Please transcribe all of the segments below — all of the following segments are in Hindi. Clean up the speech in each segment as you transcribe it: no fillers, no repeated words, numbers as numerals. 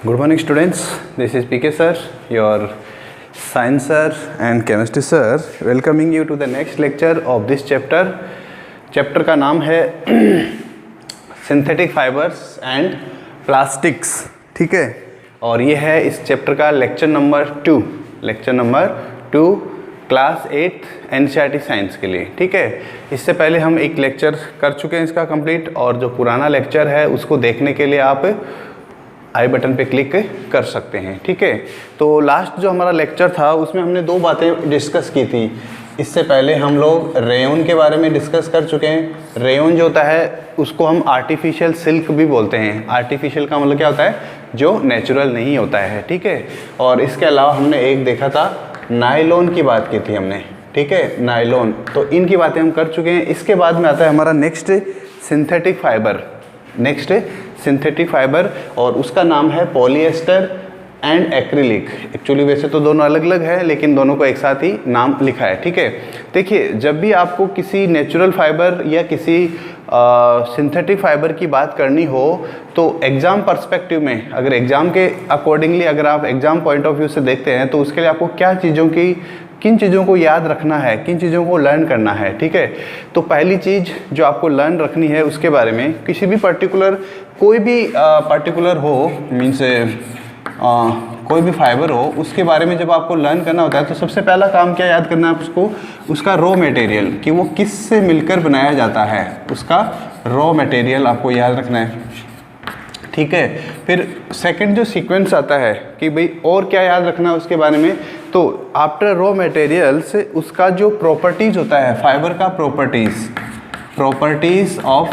Good morning students, this is PK sir, your science sir and chemistry sir, welcoming you to the next lecture of this chapter. Chapter का नाम है सिंथेटिक फाइबर्स एंड प्लास्टिक्स, ठीक है। और ये है इस चैप्टर का lecture number 2 class 8 NCERT science के लिए, ठीक है। इससे पहले हम एक लेक्चर कर चुके हैं इसका कंप्लीट, और जो पुराना लेक्चर है उसको देखने के लिए आप आई बटन पे क्लिक कर सकते हैं, ठीक है। तो लास्ट जो हमारा लेक्चर था उसमें हमने दो बातें डिस्कस की थी। इससे पहले हम लोग रेयन के बारे में डिस्कस कर चुके हैं। रेयन जो होता है उसको हम आर्टिफिशियल सिल्क भी बोलते हैं। आर्टिफिशियल का मतलब क्या होता है, जो नेचुरल नहीं होता है, ठीक है। और इसके अलावा हमने एक देखा था नायलॉन की बात की थी हमने, ठीक है, नायलॉन। तो इनकी बातें हम कर चुके हैं। इसके बाद में आता है हमारा नेक्स्ट सिंथेटिक फाइबर, और उसका नाम है पॉलिएस्टर एंड एक्रिलिक। एक्चुअली वैसे तो दोनों अलग अलग है, लेकिन दोनों को एक साथ ही नाम लिखा है, ठीक है। देखिए, जब भी आपको किसी नेचुरल फाइबर या किसी सिंथेटिक फाइबर की बात करनी हो तो एग्ज़ाम पर्सपेक्टिव में, अगर एग्ज़ाम के अकॉर्डिंगली अगर आप एग्ज़ाम पॉइंट ऑफ व्यू से देखते हैं तो उसके लिए आपको किन चीज़ों को याद रखना है, किन चीज़ों को लर्न करना है, ठीक है। तो पहली चीज़ जो आपको लर्न रखनी है उसके बारे में, किसी भी कोई भी पर्टिकुलर हो, मीन्स कोई भी फाइबर हो, उसके बारे में जब आपको लर्न करना होता है तो सबसे पहला काम क्या याद करना है आपको, उसका रॉ मटेरियल, कि वो किस से मिलकर बनाया जाता है, उसका रॉ मटेरियल आपको याद रखना है, ठीक है। फिर सेकंड जो सीक्वेंस आता है कि भाई और क्या याद रखना है उसके बारे में, तो आफ्टर रॉ मटेरियल से उसका जो प्रॉपर्टीज़ होता है फाइबर का, प्रॉपर्टीज़ ऑफ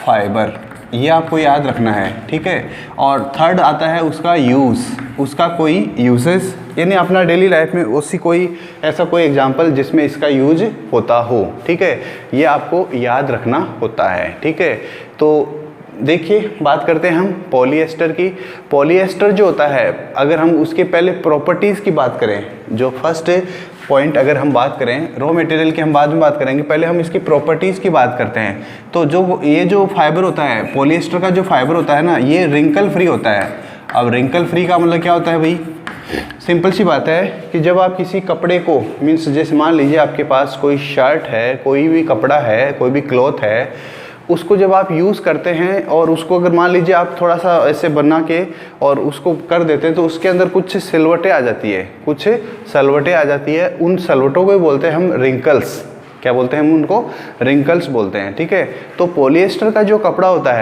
फाइबर, ये आपको याद रखना है, ठीक है। और थर्ड आता है उसका यूज़, उसका कोई यूजेस, यानी अपना डेली लाइफ में ऐसा कोई एग्जांपल जिसमें इसका यूज होता हो, ठीक है, ये आपको याद रखना होता है, ठीक है। तो देखिए, बात करते हैं हम पॉलिएस्टर की। पॉलिएस्टर जो होता है, अगर हम उसके पहले प्रॉपर्टीज़ की बात करें, जो फर्स्ट पॉइंट अगर हम बात करें, रॉ मटेरियल की हम बाद में बात करेंगे, पहले हम इसकी प्रॉपर्टीज़ की बात करते हैं। तो ये जो फाइबर होता है, पॉलिएस्टर का जो फाइबर होता है ना, ये रिंकल फ्री होता है। अब रिंकल फ्री का मतलब क्या होता है भाई, सिंपल सी बात है कि जब आप किसी कपड़े को, मीन्स जैसे मान लीजिए आपके पास कोई शर्ट है, कोई भी कपड़ा है, कोई भी क्लॉथ है, उसको जब आप यूज़ करते हैं और उसको अगर मान लीजिए आप थोड़ा सा ऐसे बना के और उसको कर देते हैं तो उसके अंदर कुछ सलवटें आ जाती है, उन सलवटों को बोलते हैं हम रिंकल्स। क्या बोलते हैं हम उनको? रिंकल्स बोलते हैं, ठीक है। तो पॉलिएस्टर का जो कपड़ा होता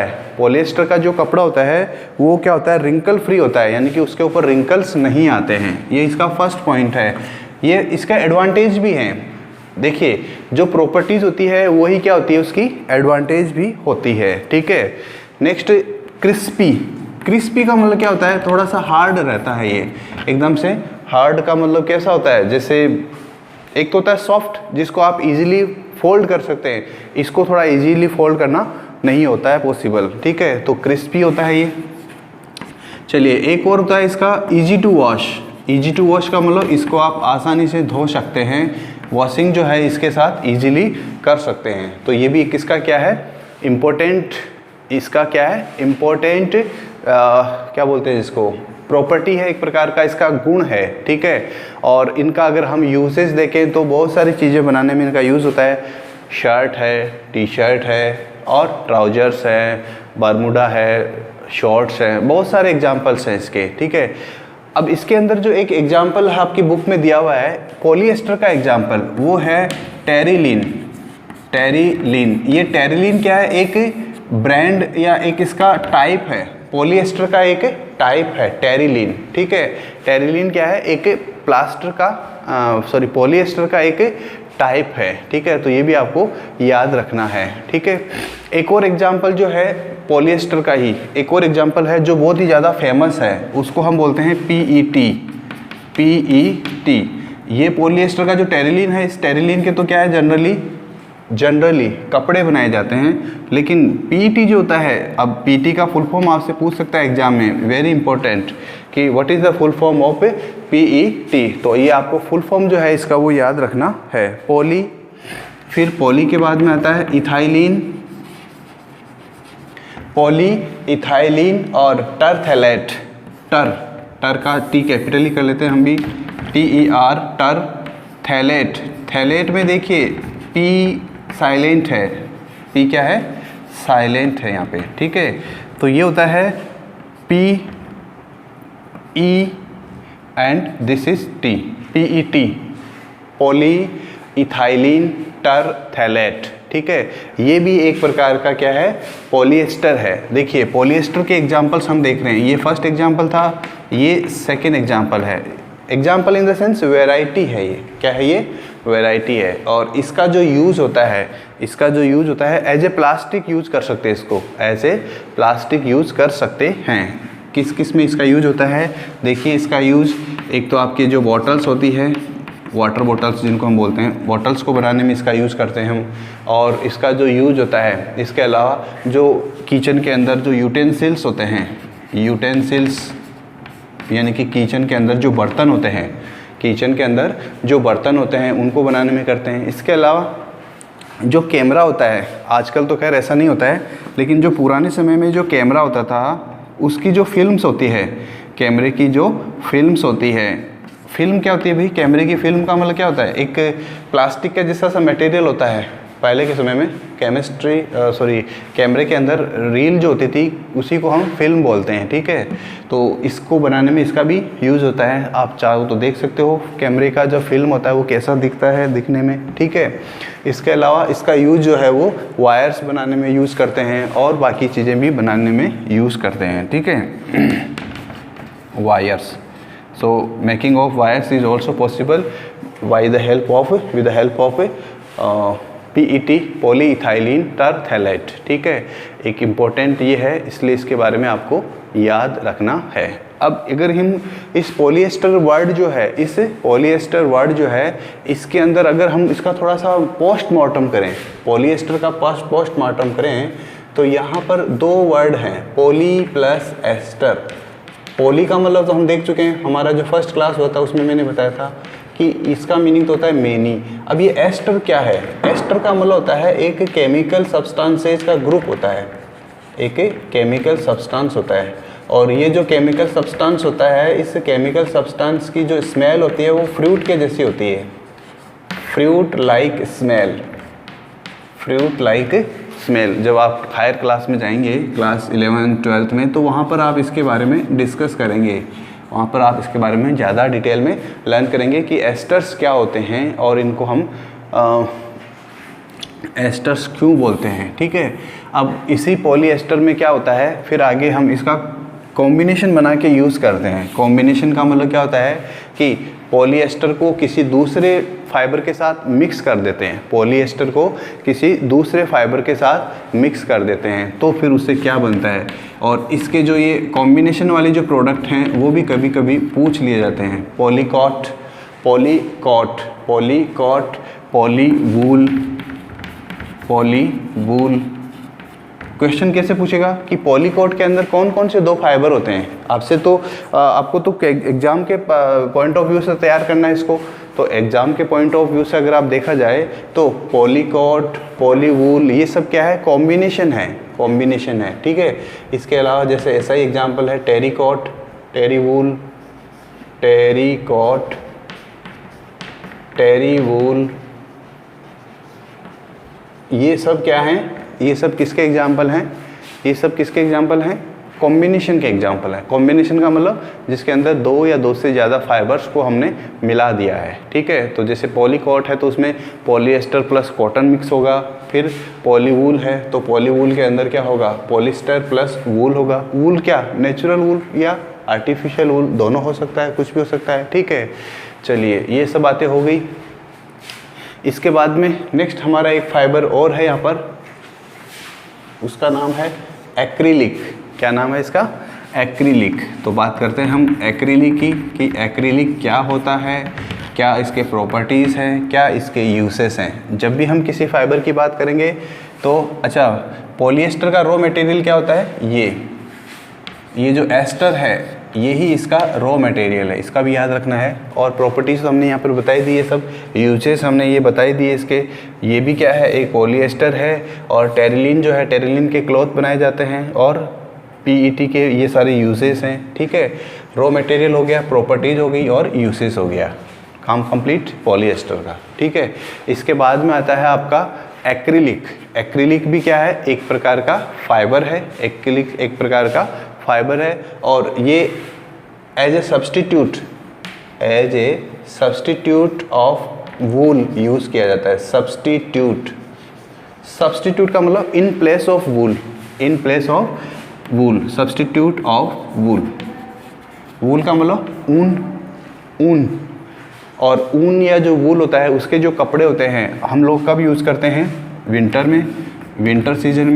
है वो क्या होता है, रिंकल फ्री होता है, यानी कि उसके ऊपर रिंकल्स नहीं आते हैं। ये इसका फर्स्ट पॉइंट है। ये इसका एडवांटेज भी है। देखिए, जो प्रॉपर्टीज़ होती है वही क्या होती है, उसकी एडवांटेज भी होती है, ठीक है। नेक्स्ट, क्रिस्पी का मतलब क्या होता है, थोड़ा सा हार्ड रहता है ये, एकदम से हार्ड का मतलब कैसा होता है, जैसे एक तो होता है सॉफ्ट, जिसको आप इजीली फोल्ड कर सकते हैं, इसको थोड़ा इजीली फोल्ड करना नहीं होता है पॉसिबल, ठीक है। तो क्रिस्पी होता है ये। चलिए, एक और होता है इसका ईजी टू वॉश का मतलब इसको आप आसानी से धो सकते हैं, वॉशिंग जो है इसके साथ इजीली कर सकते हैं। तो ये भी किसका क्या है, इम्पोर्टेंट क्या बोलते हैं इसको, प्रॉपर्टी है, एक प्रकार का इसका गुण है, ठीक है। और इनका अगर हम यूसेज देखें तो बहुत सारी चीज़ें बनाने में इनका यूज़ होता है। शर्ट है, टी शर्ट है, और ट्राउजर्स है, बरमूडा है, शॉर्ट्स हैं, बहुत सारे एग्जाम्पल्स हैं इसके, ठीक है। अब इसके अंदर जो एक एग्जाम्पल आपकी बुक में दिया हुआ है पॉलिएस्टर का एग्जाम्पल, वो है टेरिलीन। ये टेरिलीन क्या है, एक ब्रांड या एक इसका टाइप है, पॉलिएस्टर का एक टाइप है टेरिलीन, ठीक है। टेरिलीन क्या है, एक पॉलिएस्टर का एक टाइप है, ठीक है। तो ये भी आपको याद रखना है, ठीक है। एक और एग्जाम्पल जो है पॉलिएस्टर का ही एक और एग्जाम्पल है जो बहुत ही ज़्यादा फेमस है, उसको हम बोलते हैं PET। ये पॉलिएस्टर का जो टेरिलीन है, इस टेरिलीन के तो क्या है, जनरली कपड़े बनाए जाते हैं, लेकिन PET जो होता है, अब PET का फुल फॉर्म आपसे पूछ सकता है एग्जाम में, वेरी इंपॉर्टेंट, कि what is the full form of PET। तो ये आपको फुल फॉर्म जो है इसका वो याद रखना है। फिर पॉली के बाद में आता है इथाइलिन, पॉली इथाइलिन और टरथैलेट। टर का टी कैपिटल ही कर लेते हैं हम भी, TER, टर। थैलेट में देखिए P साइलेंट है, P क्या है, साइलेंट है यहाँ पे, ठीक है। तो ये होता है PE and this is T, PET, poly ethylene terephthalate, ठीक है। ये भी एक प्रकार का क्या है, पॉलीएस्टर है। देखिए पॉलीएस्टर के एग्जांपल्स हम देख रहे हैं, ये फर्स्ट एग्जांपल था, ये सेकंड एग्जांपल है। Example in the sense variety है, ये क्या है, ये वैरायटी है। और इसका जो यूज़ होता है, एज ए प्लास्टिक यूज़ कर सकते हैं, इसको एज ए प्लास्टिक यूज़ कर सकते हैं। किस किस में इसका यूज होता है, देखिए इसका यूज़ एक तो आपकी जो बॉटल्स होती है, वाटर बॉटल्स जिनको हम बोलते हैं, बॉटल्स को बनाने में इसका यूज़ करते हैं हम। और इसका जो यूज होता है, इसके अलावा जो किचन के अंदर जो यूटेंसिल्स होते हैं, यूटेंसिल्स यानी कि किचन के अंदर जो बर्तन होते हैं, उनको बनाने में करते हैं। इसके अलावा जो कैमरा होता है, आजकल तो खैर ऐसा नहीं होता है, लेकिन जो पुराने समय में जो कैमरा होता था उसकी जो फिल्म्स होती है, कैमरे की जो फिल्म्स होती है, फिल्म क्या होती है भाई, कैमरे की फिल्म का मतलब क्या होता है, एक प्लास्टिक का जैसा सा मटेरियल होता है। पहले के समय में कैमरे के अंदर रील जो होती थी उसी को हम फिल्म बोलते हैं, ठीक है। तो इसको बनाने में इसका भी यूज़ होता है। आप चाहो तो देख सकते हो कैमरे का जो फिल्म होता है वो कैसा दिखता है दिखने में, ठीक है। इसके अलावा इसका यूज़ जो है वो वायर्स बनाने में यूज़ करते हैं और बाकी चीज़ें भी बनाने में यूज़ करते हैं, ठीक है। Wires, so making of wires is also possible with the help of PET, polyethylene terephthalate, ठीक है। एक इम्पोर्टेंट ये है, इसलिए इसके बारे में आपको याद रखना है। अब अगर हम इस पॉलीएस्टर वर्ड जो है, इसके अंदर अगर हम इसका थोड़ा सा पोस्टमार्टम करें, पॉलीएस्टर का पोस्टमार्टम करें, तो यहाँ पर दो वर्ड हैं, पॉली प्लस एस्टर। पॉली का मतलब तो हम देख चुके हैं, हमारा जो फर्स्ट क्लास हुआ था उसमें मैंने बताया था कि इसका मीनिंग तो होता है मेनी। अब ये एस्टर क्या है, एस्टर का मतलब होता है एक केमिकल सब्सटेंसेस का ग्रुप होता है, एक केमिकल सब्सटेंस होता है। और ये जो केमिकल सब्सटेंस होता है, इस केमिकल सब्सटेंस की जो स्मेल होती है वो फ्रूट के जैसी होती है, फ्रूट लाइक स्मेल। जब आप हायर क्लास में जाएंगे, क्लास 11 12th में, तो वहाँ पर आप इसके बारे में डिस्कस करेंगे, वहाँ पर आप इसके बारे में ज़्यादा डिटेल में लर्न करेंगे कि एस्टर्स क्या होते हैं और इनको हम एस्टर्स क्यों बोलते हैं, ठीक है। अब इसी पॉलीएस्टर में क्या होता है, फिर आगे हम इसका कॉम्बिनेशन बना के यूज़ करते हैं। कॉम्बिनेशन का मतलब क्या होता है कि पॉलीएस्टर को किसी दूसरे फाइबर के साथ मिक्स कर देते हैं, तो फिर उससे क्या बनता है। और इसके जो ये कॉम्बिनेशन वाले जो प्रोडक्ट हैं वो भी कभी कभी पूछ लिए जाते हैं, पॉलीकॉट, पॉलीवूल। क्वेश्चन कैसे पूछेगा कि पॉलीकॉट के अंदर कौन कौन से दो फाइबर होते हैं, आपको तो एग्जाम के पॉइंट ऑफ व्यू से तैयार करना है इसको। तो एग्जाम के पॉइंट ऑफ व्यू से अगर आप देखा जाए तो पॉलीकॉट, पॉलीवूल, ये सब क्या है, कॉम्बिनेशन है, ठीक है। इसके अलावा जैसे ऐसा ही एग्जाम्पल है टेरिकॉट, टेरीवूल, ये सब क्या हैं, ये सब किसके एग्जाम्पल हैं, कॉम्बिनेशन के एग्जाम्पल है। कॉम्बिनेशन का मतलब जिसके अंदर दो या दो से ज़्यादा फाइबर्स को हमने मिला दिया है, ठीक है। तो जैसे पॉलीकॉट है तो उसमें पॉलीएस्टर प्लस कॉटन मिक्स होगा, फिर पॉलीवूल है तो पॉलीवूल के अंदर क्या होगा, पॉलिस्टर प्लस वूल होगा। वूल क्या, नेचुरल वूल या आर्टिफिशियल वूल, दोनों हो सकता है, कुछ भी हो सकता है, ठीक है। चलिए ये सब बातें हो गई। इसके बाद में नेक्स्ट हमारा एक फाइबर और है यहाँ पर, उसका नाम है एक्रिलिक। क्या नाम है इसका, एक्रिलिक। तो बात करते हैं हम एक्रिलिक की कि एक्रिलिक क्या होता है, क्या इसके प्रॉपर्टीज़ हैं, क्या इसके यूसेस हैं। जब भी हम किसी फाइबर की बात करेंगे तो अच्छा, पॉलीएस्टर का रॉ मटेरियल क्या होता है, ये जो एस्टर है, यही इसका रॉ मटेरियल है, इसका भी याद रखना है। और प्रॉपर्टीज़ हमने यहाँ पर बताई दी है, सब यूजेस हमने ये बताई दिए इसके। ये भी क्या है, एक पॉलिएस्टर है। और टेरिलिन जो है, टेरिलिन के क्लॉथ बनाए जाते हैं। और पीईटी के ये सारे यूजेस हैं, ठीक है। रॉ मटेरियल हो गया, प्रॉपर्टीज़ हो गई और यूसेस हो गया, काम कंप्लीट पॉलिएस्टर का, ठीक है। इसके बाद में आता है आपका एक्रिलिक। एक्रिलिक भी क्या है, एक प्रकार का फाइबर है। एक्रिलिक एक प्रकार का फाइबर है और ये as a substitute of wool use किया जाता है। सब्सटीट्यूट का मतलब in place of wool, in place of wool, substitute of wool. Wool का मतलब ऊन। और ऊन या जो वूल होता है उसके जो कपड़े होते हैं हम लोग कब यूज़ करते हैं, विंटर में, विंटर सीजन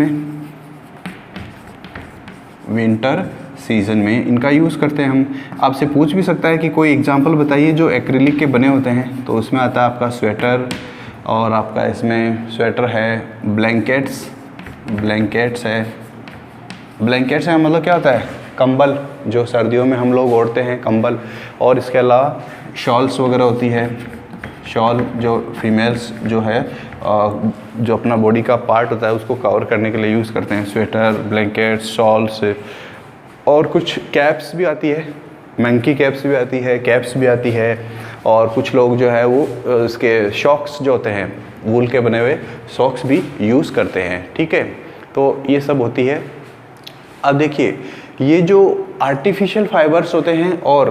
में इनका यूज़ करते हैं हम। आपसे पूछ भी सकता है कि कोई एग्जांपल बताइए जो एक्रिलिक के बने होते हैं, तो उसमें आता है आपका स्वेटर, और आपका इसमें स्वेटर है, ब्लैंकेट्स है। ब्लैंकेट्स है मतलब क्या होता है, कंबल, जो सर्दियों में हम लोग ओढ़ते हैं कंबल। और इसके अलावा शॉल्स वगैरह होती है, शॉल जो फीमेल्स जो है जो अपना बॉडी का पार्ट होता है उसको कवर करने के लिए यूज़ करते हैं, स्वेटर, ब्लैंकेट, शॉल्स। और कुछ कैप्स भी आती है, मंकी कैप्स भी आती है, कैप्स भी आती है। और कुछ लोग जो है वो इसके सॉक्स जो होते हैं, वूल के बने हुए सॉक्स भी यूज़ करते हैं, ठीक है। तो ये सब होती है। अब देखिए, ये जो आर्टिफिशियल फाइबर्स होते हैं और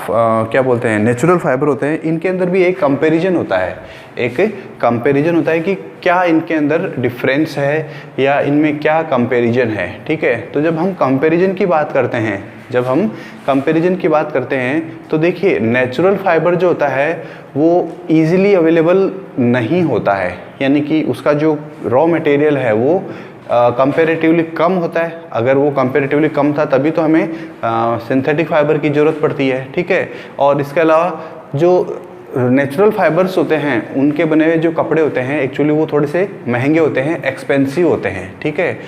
क्या बोलते हैं, नेचुरल फाइबर होते हैं, इनके अंदर भी एक कंपैरिजन होता है। एक कंपैरिजन होता है कि क्या इनके अंदर डिफरेंस है या इनमें क्या कंपैरिजन है, ठीक है। तो जब हम कंपैरिजन की बात करते हैं, तो देखिए नेचुरल फाइबर जो होता है वो ईजिली अवेलेबल नहीं होता है, यानी कि उसका जो रॉ मटेरियल है वो कंपैरेटिवली कम होता है। अगर वो कंपैरेटिवली कम था तभी तो हमें सिंथेटिक फाइबर की ज़रूरत पड़ती है, ठीक है। और इसके अलावा जो नेचुरल फाइबर्स होते हैं उनके बने हुए जो कपड़े होते हैं एक्चुअली वो थोड़े से महंगे होते हैं, एक्सपेंसिव होते हैं, ठीक है।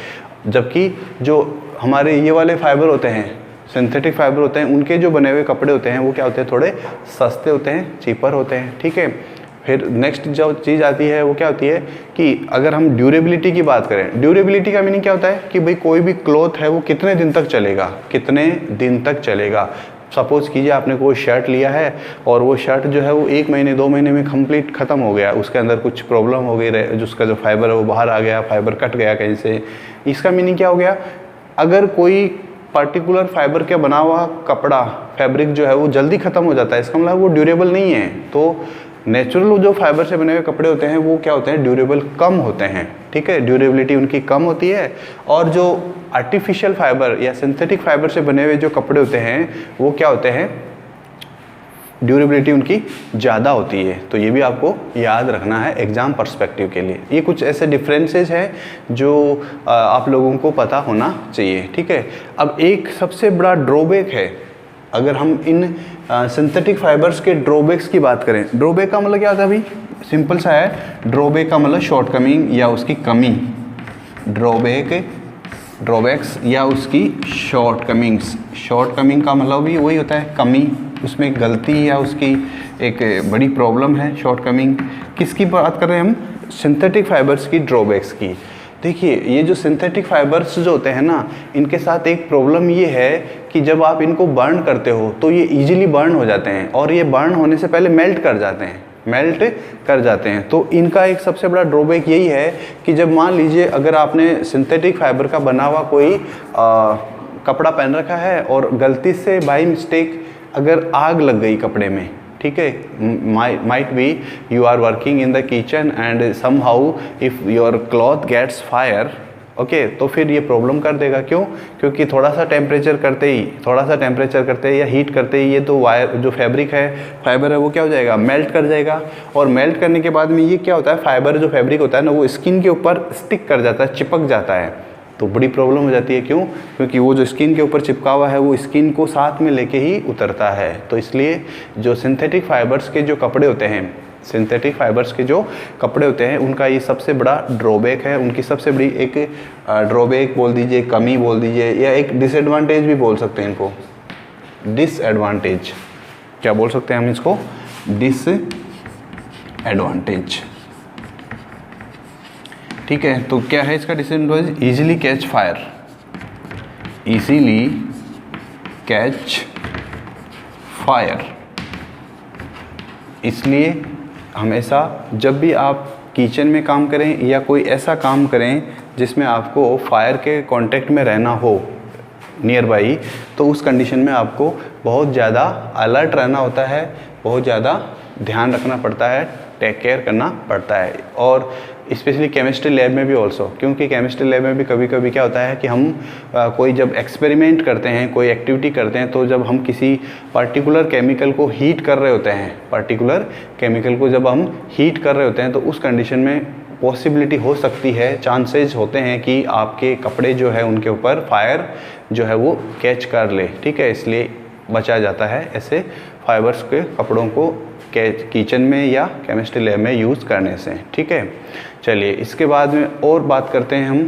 जबकि जो हमारे ये वाले फाइबर होते हैं, सिंथेटिक फाइबर होते हैं, उनके जो बने हुए कपड़े होते हैं वो क्या होते हैं, थोड़े सस्ते होते हैं, चीपर होते हैं, ठीक है। फिर नेक्स्ट जो चीज़ आती है वो क्या होती है कि अगर हम ड्यूरेबिलिटी की बात करें, ड्यूरेबिलिटी का मीनिंग क्या होता है कि भाई कोई भी क्लॉथ है वो कितने दिन तक चलेगा। सपोज़ कीजिए आपने कोई शर्ट लिया है और वो शर्ट जो है वो 1 महीने 2 महीने में कंप्लीट ख़त्म हो गया, उसके अंदर कुछ प्रॉब्लम हो गई, उसका जो फाइबर है वो बाहर आ गया, फाइबर कट गया कहीं से। इसका मीनिंग क्या हो गया, अगर कोई पर्टिकुलर फाइबर का बना हुआ कपड़ा, फैब्रिक जो है वो जल्दी ख़त्म हो जाता है, इसका मतलब वो ड्यूरेबल नहीं है। तो नेचुरल जो फाइबर से बने हुए कपड़े होते हैं वो क्या होते हैं, ड्यूरेबल कम होते हैं, ठीक है, ड्यूरेबिलिटी उनकी कम होती है। और जो आर्टिफिशियल फाइबर या सिंथेटिक फाइबर से बने हुए जो कपड़े होते हैं वो क्या होते हैं, ड्यूरेबिलिटी उनकी ज़्यादा होती है। तो ये भी आपको याद रखना है एग्ज़ाम पर्सपेक्टिव के लिए। ये कुछ ऐसे डिफरेंसेस हैं जो आप लोगों को पता होना चाहिए, ठीक है। अब एक सबसे बड़ा ड्रॉबैक है, अगर हम इन सिंथेटिक फाइबर्स के ड्रॉबैक्स की बात करें, ड्रॉबैक का मतलब क्या होता है भाई, सिंपल सा है, ड्रॉबैक का मतलब शॉर्टकमिंग या उसकी कमी, ड्रॉबैक्स या उसकी शॉर्टकमिंग का मतलब भी वही होता है, कमी, उसमें गलती या उसकी एक बड़ी प्रॉब्लम है, शॉर्टकमिंग। किसकी बात कर रहे हैं हम, सिंथेटिक फाइबर्स की ड्रॉबैक्स की। देखिए ये जो सिंथेटिक फाइबर्स जो होते हैं ना, इनके साथ एक प्रॉब्लम ये है कि जब आप इनको बर्न करते हो तो ये इजीली बर्न हो जाते हैं और ये बर्न होने से पहले मेल्ट कर जाते हैं। तो इनका एक सबसे बड़ा ड्रॉबैक यही है कि जब मान लीजिए अगर आपने सिंथेटिक फाइबर का बना हुआ कोई कपड़ा पहन रखा है और गलती से बाय मिस्टेक अगर आग लग गई कपड़े में, ठीक है, might be you are working in the kitchen and somehow if your cloth gets fire, okay, तो फिर ये प्रॉब्लम कर देगा। क्यों? क्योंकि थोड़ा सा टेम्परेचर करते ही या हीट करते ही ये तो वायर जो फैब्रिक है, फाइबर है, वो क्या हो जाएगा, मेल्ट कर जाएगा। और मेल्ट करने के बाद में ये क्या होता है, फाइबर जो फैब्रिक होता है ना वो स्किन के ऊपर स्टिक कर जाता है, चिपक जाता है, तो बड़ी प्रॉब्लम हो जाती है। क्यों? क्योंकि वो जो स्किन के ऊपर चिपका हुआ है वो स्किन को साथ में लेके ही उतरता है। तो इसलिए जो सिंथेटिक फाइबर्स के जो कपड़े होते हैं उनका ये सबसे बड़ा ड्रॉबैक है, उनकी सबसे बड़ी एक ड्रॉबैक बोल दीजिए, कमी बोल दीजिए, या एक डिसएडवांटेज भी बोल सकते हैं इनको। डिसएडवांटेज, क्या बोल सकते हैं हम इसको, डिसएडवांटेज। ठीक है, तो क्या है इसका disadvantage, easily catch fire, easily catch fire. इसलिए हमेशा जब भी आप किचन में काम करें या कोई ऐसा काम करें जिसमें आपको फायर के कांटेक्ट में रहना हो नियर बाई, तो उस कंडीशन में आपको बहुत ज़्यादा अलर्ट रहना होता है, बहुत ज़्यादा ध्यान रखना पड़ता है, टेक केयर करना पड़ता है। और स्पेशली केमिस्ट्री लैब में भी ऑल्सो, क्योंकि केमिस्ट्री लैब में भी कभी कभी क्या होता है कि हम कोई जब एक्सपेरिमेंट करते हैं, कोई एक्टिविटी करते हैं, तो जब हम किसी पर्टिकुलर केमिकल को हीट कर रहे होते हैं, पर्टिकुलर केमिकल को जब हम हीट कर रहे होते हैं, तो उस कंडीशन में पॉसिबिलिटी हो सकती है, चांसेस होते हैं कि आपके कपड़े जो है उनके ऊपर फायर जो है वो कैच कर ले। ठीक है, इसलिए बचा जाता है ऐसे फाइबर्स के कपड़ों को किचन में या केमिस्ट्री लैब में यूज़ करने से। ठीक है, चलिए इसके बाद में और बात करते हैं हम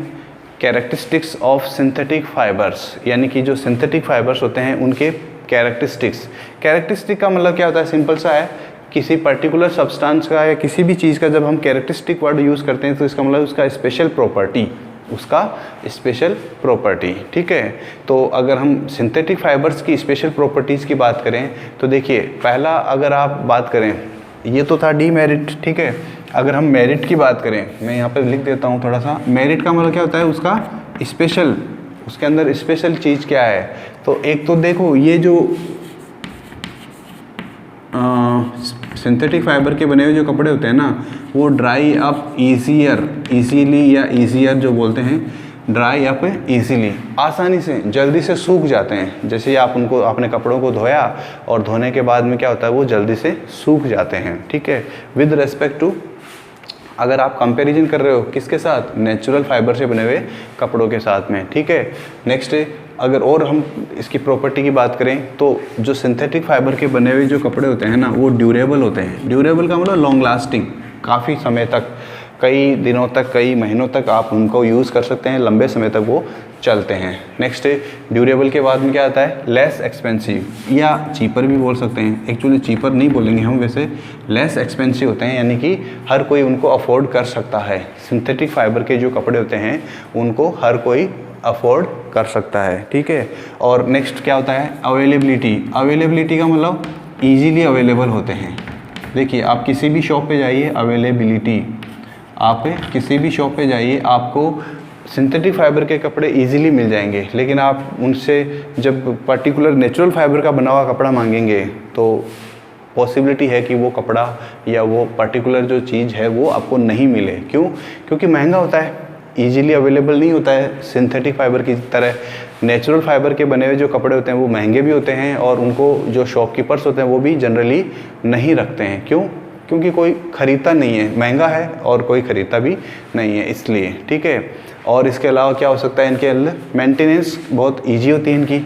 कैरेक्टरिस्टिक्स ऑफ सिंथेटिक फाइबर्स, यानी कि जो सिंथेटिक फाइबर्स होते हैं उनके कैरेक्टरिस्टिक्स। कैरेक्टरिस्टिक का मतलब क्या होता है, सिंपल सा है, किसी पर्टिकुलर सब्सटेंस का या किसी भी चीज़ का जब हम कैरेक्टरिस्टिक वर्ड यूज़ करते हैं तो इसका मतलब उसका स्पेशल प्रॉपर्टी, उसका स्पेशल प्रॉपर्टी। ठीक है, तो अगर हम सिंथेटिक फाइबर्स की स्पेशल प्रॉपर्टीज़ की बात करें तो देखिए, पहला अगर आप बात करें, ये तो था डीमेरिट। ठीक है, अगर हम मेरिट की बात करें, मैं यहाँ पर लिख देता हूँ थोड़ा सा, मेरिट का मतलब क्या होता है, उसका स्पेशल, उसके अंदर स्पेशल चीज़ क्या है। तो एक तो देखो, ये जो सिंथेटिक फाइबर के बने हुए जो कपड़े होते हैं ना, वो ड्राई अप इजीली या ईजियर जो बोलते हैं, ड्राई अप इजीली, आसानी से जल्दी से सूख जाते हैं। जैसे आप उनको अपने कपड़ों को धोया और धोने के बाद में क्या होता है, वो जल्दी से सूख जाते हैं। ठीक है, विद रेस्पेक्ट टू, अगर आप कंपैरिजन कर रहे हो किसके साथ, नेचुरल फाइबर से बने हुए कपड़ों के साथ में। ठीक है, नेक्स्ट अगर और हम इसकी प्रॉपर्टी की बात करें तो जो सिंथेटिक फाइबर के बने हुए जो कपड़े होते हैं ना, वो ड्यूरेबल होते हैं। ड्यूरेबल का मतलब लॉन्ग लास्टिंग, काफ़ी समय तक, कई दिनों तक, कई महीनों तक आप उनको यूज़ कर सकते हैं, लंबे समय तक वो चलते हैं। नेक्स्ट ड्यूरेबल के बाद में क्या आता है, लेस एक्सपेंसिव या चीपर भी बोल सकते हैं। एक्चुअली चीपर नहीं बोलेंगे हम, वैसे लेस एक्सपेंसिव होते हैं, यानी कि हर कोई उनको अफोर्ड कर सकता है। सिंथेटिक फाइबर के जो कपड़े होते हैं उनको हर कोई अफोर्ड कर सकता है। ठीक है, और नेक्स्ट क्या होता है, अवेलेबिलिटी। अवेलेबिलिटी का मतलब ईजीली अवेलेबल होते हैं। देखिए, आप किसी भी शॉप पे जाइए, अवेलेबिलिटी, आप किसी भी शॉप पे जाइए, आपको सिंथेटिक फाइबर के कपड़े इजीली मिल जाएंगे, लेकिन आप उनसे जब पर्टिकुलर नेचुरल फाइबर का बना हुआ कपड़ा मांगेंगे तो पॉसिबिलिटी है कि वो कपड़ा या वो पर्टिकुलर जो चीज़ है वो आपको नहीं मिले। क्यों? क्योंकि महंगा होता है, इजीली अवेलेबल नहीं होता है। सिंथेटिक फाइबर की तरह नेचुरल फाइबर के बने हुए जो कपड़े होते हैं वो महंगे भी होते हैं, और उनको जो शॉपकीपर्स होते हैं वो भी जनरली नहीं रखते हैं। क्यों? क्योंकि कोई ख़रीदता नहीं है, महंगा है और कोई ख़रीदता भी नहीं है, इसलिए। ठीक है, और इसके अलावा क्या हो सकता है, इनके अंदर मेंटेनेंस बहुत ईजी होती है इनकी।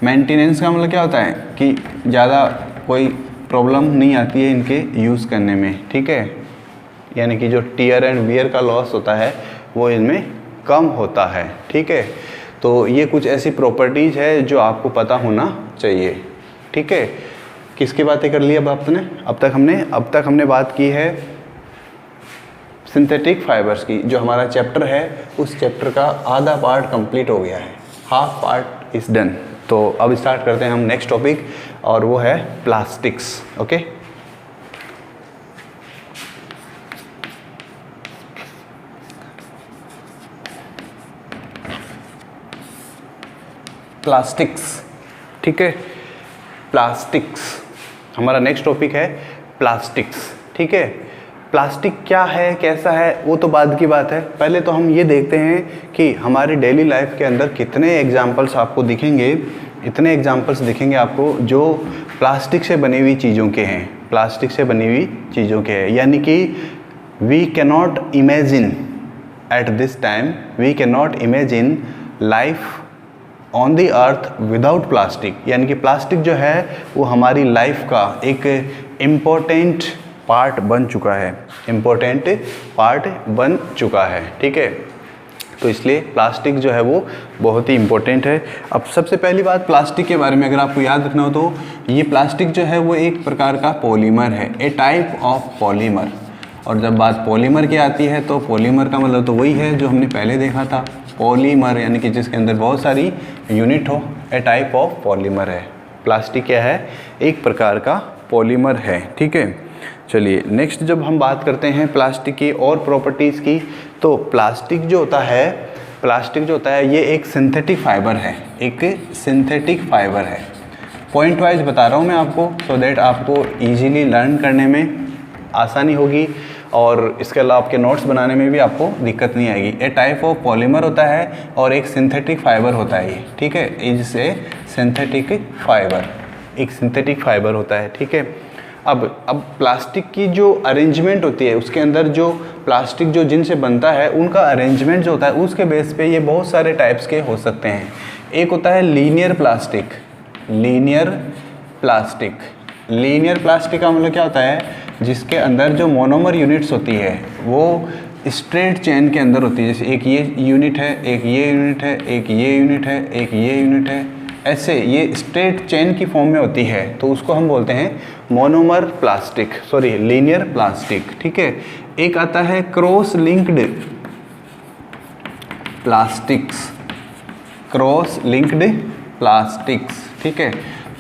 मेंटेनेंस का मतलब क्या होता है कि ज़्यादा कोई प्रॉब्लम नहीं आती है इनके यूज़ करने में। ठीक है, यानी कि जो टियर एंड वियर का लॉस होता है वो इनमें कम होता है। ठीक है, तो ये कुछ ऐसी प्रॉपर्टीज़ है जो आपको पता होना चाहिए। ठीक है, किसकी बातें कर ली अब आपने, अब तक हमने बात की है सिंथेटिक फाइबर्स की। जो हमारा चैप्टर है उस चैप्टर का आधा पार्ट कंप्लीट हो गया है, हाफ पार्ट इज़ डन। तो अब स्टार्ट करते हैं हम नेक्स्ट टॉपिक, और वो है प्लास्टिक्स। Okay, plastics. ठीक है, प्लास्टिक्स हमारा नेक्स्ट टॉपिक है, प्लास्टिक्स। ठीक है, प्लास्टिक क्या है, कैसा है, वो तो बाद की बात है। पहले तो हम ये देखते हैं कि हमारी डेली लाइफ के अंदर कितने एग्जाम्पल्स आपको दिखेंगे, इतने एग्जाम्पल्स दिखेंगे आपको जो प्लास्टिक से बनी हुई चीज़ों के हैं, प्लास्टिक से बनी हुई चीज़ों के हैं। यानी कि we cannot imagine at this time, we cannot imagine life on the earth without plastic. यानी कि प्लास्टिक जो है वो हमारी लाइफ का एक इम्पोर्टेंट पार्ट बन चुका है, इम्पोर्टेंट पार्ट बन चुका है। ठीक है, तो इसलिए प्लास्टिक जो है वो बहुत ही इम्पोर्टेंट है। अब सबसे पहली बात प्लास्टिक के बारे में अगर आपको याद रखना हो तो ये प्लास्टिक जो है वो एक प्रकार का पॉलीमर है, ए टाइप ऑफ पॉलीमर। और जब बात पॉलीमर की आती है तो पॉलीमर का मतलब तो वही है जो हमने पहले देखा था, पॉलीमर यानी कि जिसके अंदर बहुत सारी यूनिट हो, ए टाइप ऑफ पॉलीमर है। प्लास्टिक क्या है? एक प्रकार का पॉलीमर है, ठीक है। चलिए नेक्स्ट जब हम बात करते हैं प्लास्टिक की और प्रॉपर्टीज़ की, तो प्लास्टिक जो होता है ये एक सिंथेटिक फाइबर है, एक सिंथेटिक फाइबर है। पॉइंट वाइज बता रहा हूँ मैं आपको, सो दैट आपको इजीली लर्न करने में आसानी होगी और इसके अलावा आपके नोट्स बनाने में भी आपको दिक्कत नहीं आएगी। ए टाइप ऑफ पॉलीमर होता है और एक सिंथेटिक फाइबर होता है ये, ठीक है। इज ए सिंथेटिक फाइबर, एक सिंथेटिक फाइबर होता है, ठीक है। अब प्लास्टिक की जो अरेंजमेंट होती है, उसके अंदर जो प्लास्टिक जो जिनसे बनता है उनका अरेंजमेंट जो होता है उसके बेस पे ये बहुत सारे टाइप्स के हो सकते हैं। एक होता है लीनियर प्लास्टिक। लीनियर प्लास्टिक का मतलब क्या होता है? जिसके अंदर जो मोनोमर यूनिट्स होती है वो स्ट्रेट चेन के अंदर होती है। जैसे एक ये यूनिट है, एक ये यूनिट है, एक ये यूनिट है, एक ये यूनिट है, ऐसे ये स्ट्रेट चेन की फॉर्म में होती है, तो उसको हम बोलते हैं मोनोमर प्लास्टिक, लीनियर प्लास्टिक, ठीक है। एक आता है क्रॉस लिंक्ड प्लास्टिक्स, ठीक है।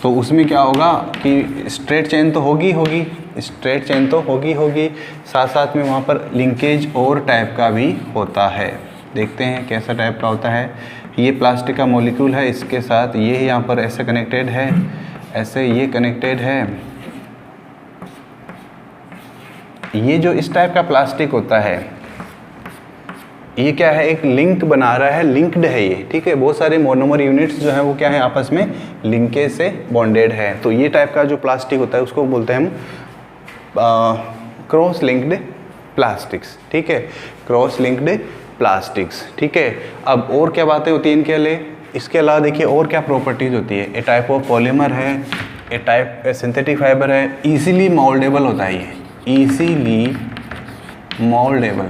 तो उसमें क्या होगा कि स्ट्रेट चेन तो होगी, साथ साथ में वहाँ पर लिंकेज और टाइप का भी होता है। देखते हैं कैसा टाइप का होता है। ये प्लास्टिक का मॉलिक्यूल है, इसके साथ ये यहाँ पर ऐसे कनेक्टेड है, ऐसे ये कनेक्टेड है। ये जो इस टाइप का प्लास्टिक होता है ये क्या है? एक लिंक बना रहा है, लिंक्ड है ये, ठीक है। बहुत सारे मोनोमर यूनिट्स जो है वो क्या है? आपस में लिंकेज से बॉन्डेड है। तो ये टाइप का जो प्लास्टिक होता है उसको बोलते हैं हम क्रॉस लिंक्ड प्लास्टिक्स, ठीक है। क्रॉस लिंक्ड प्लास्टिक्स, ठीक है। अब और क्या बातें होती हैं इनके लिए? इसके अलावा देखिए और क्या प्रॉपर्टीज़ होती है। ए टाइप ऑफ पॉलीमर है, ए टाइप सिंथेटिक फाइबर है, इजीली मोल्डेबल होता है ये, इजीली मोल्डेबल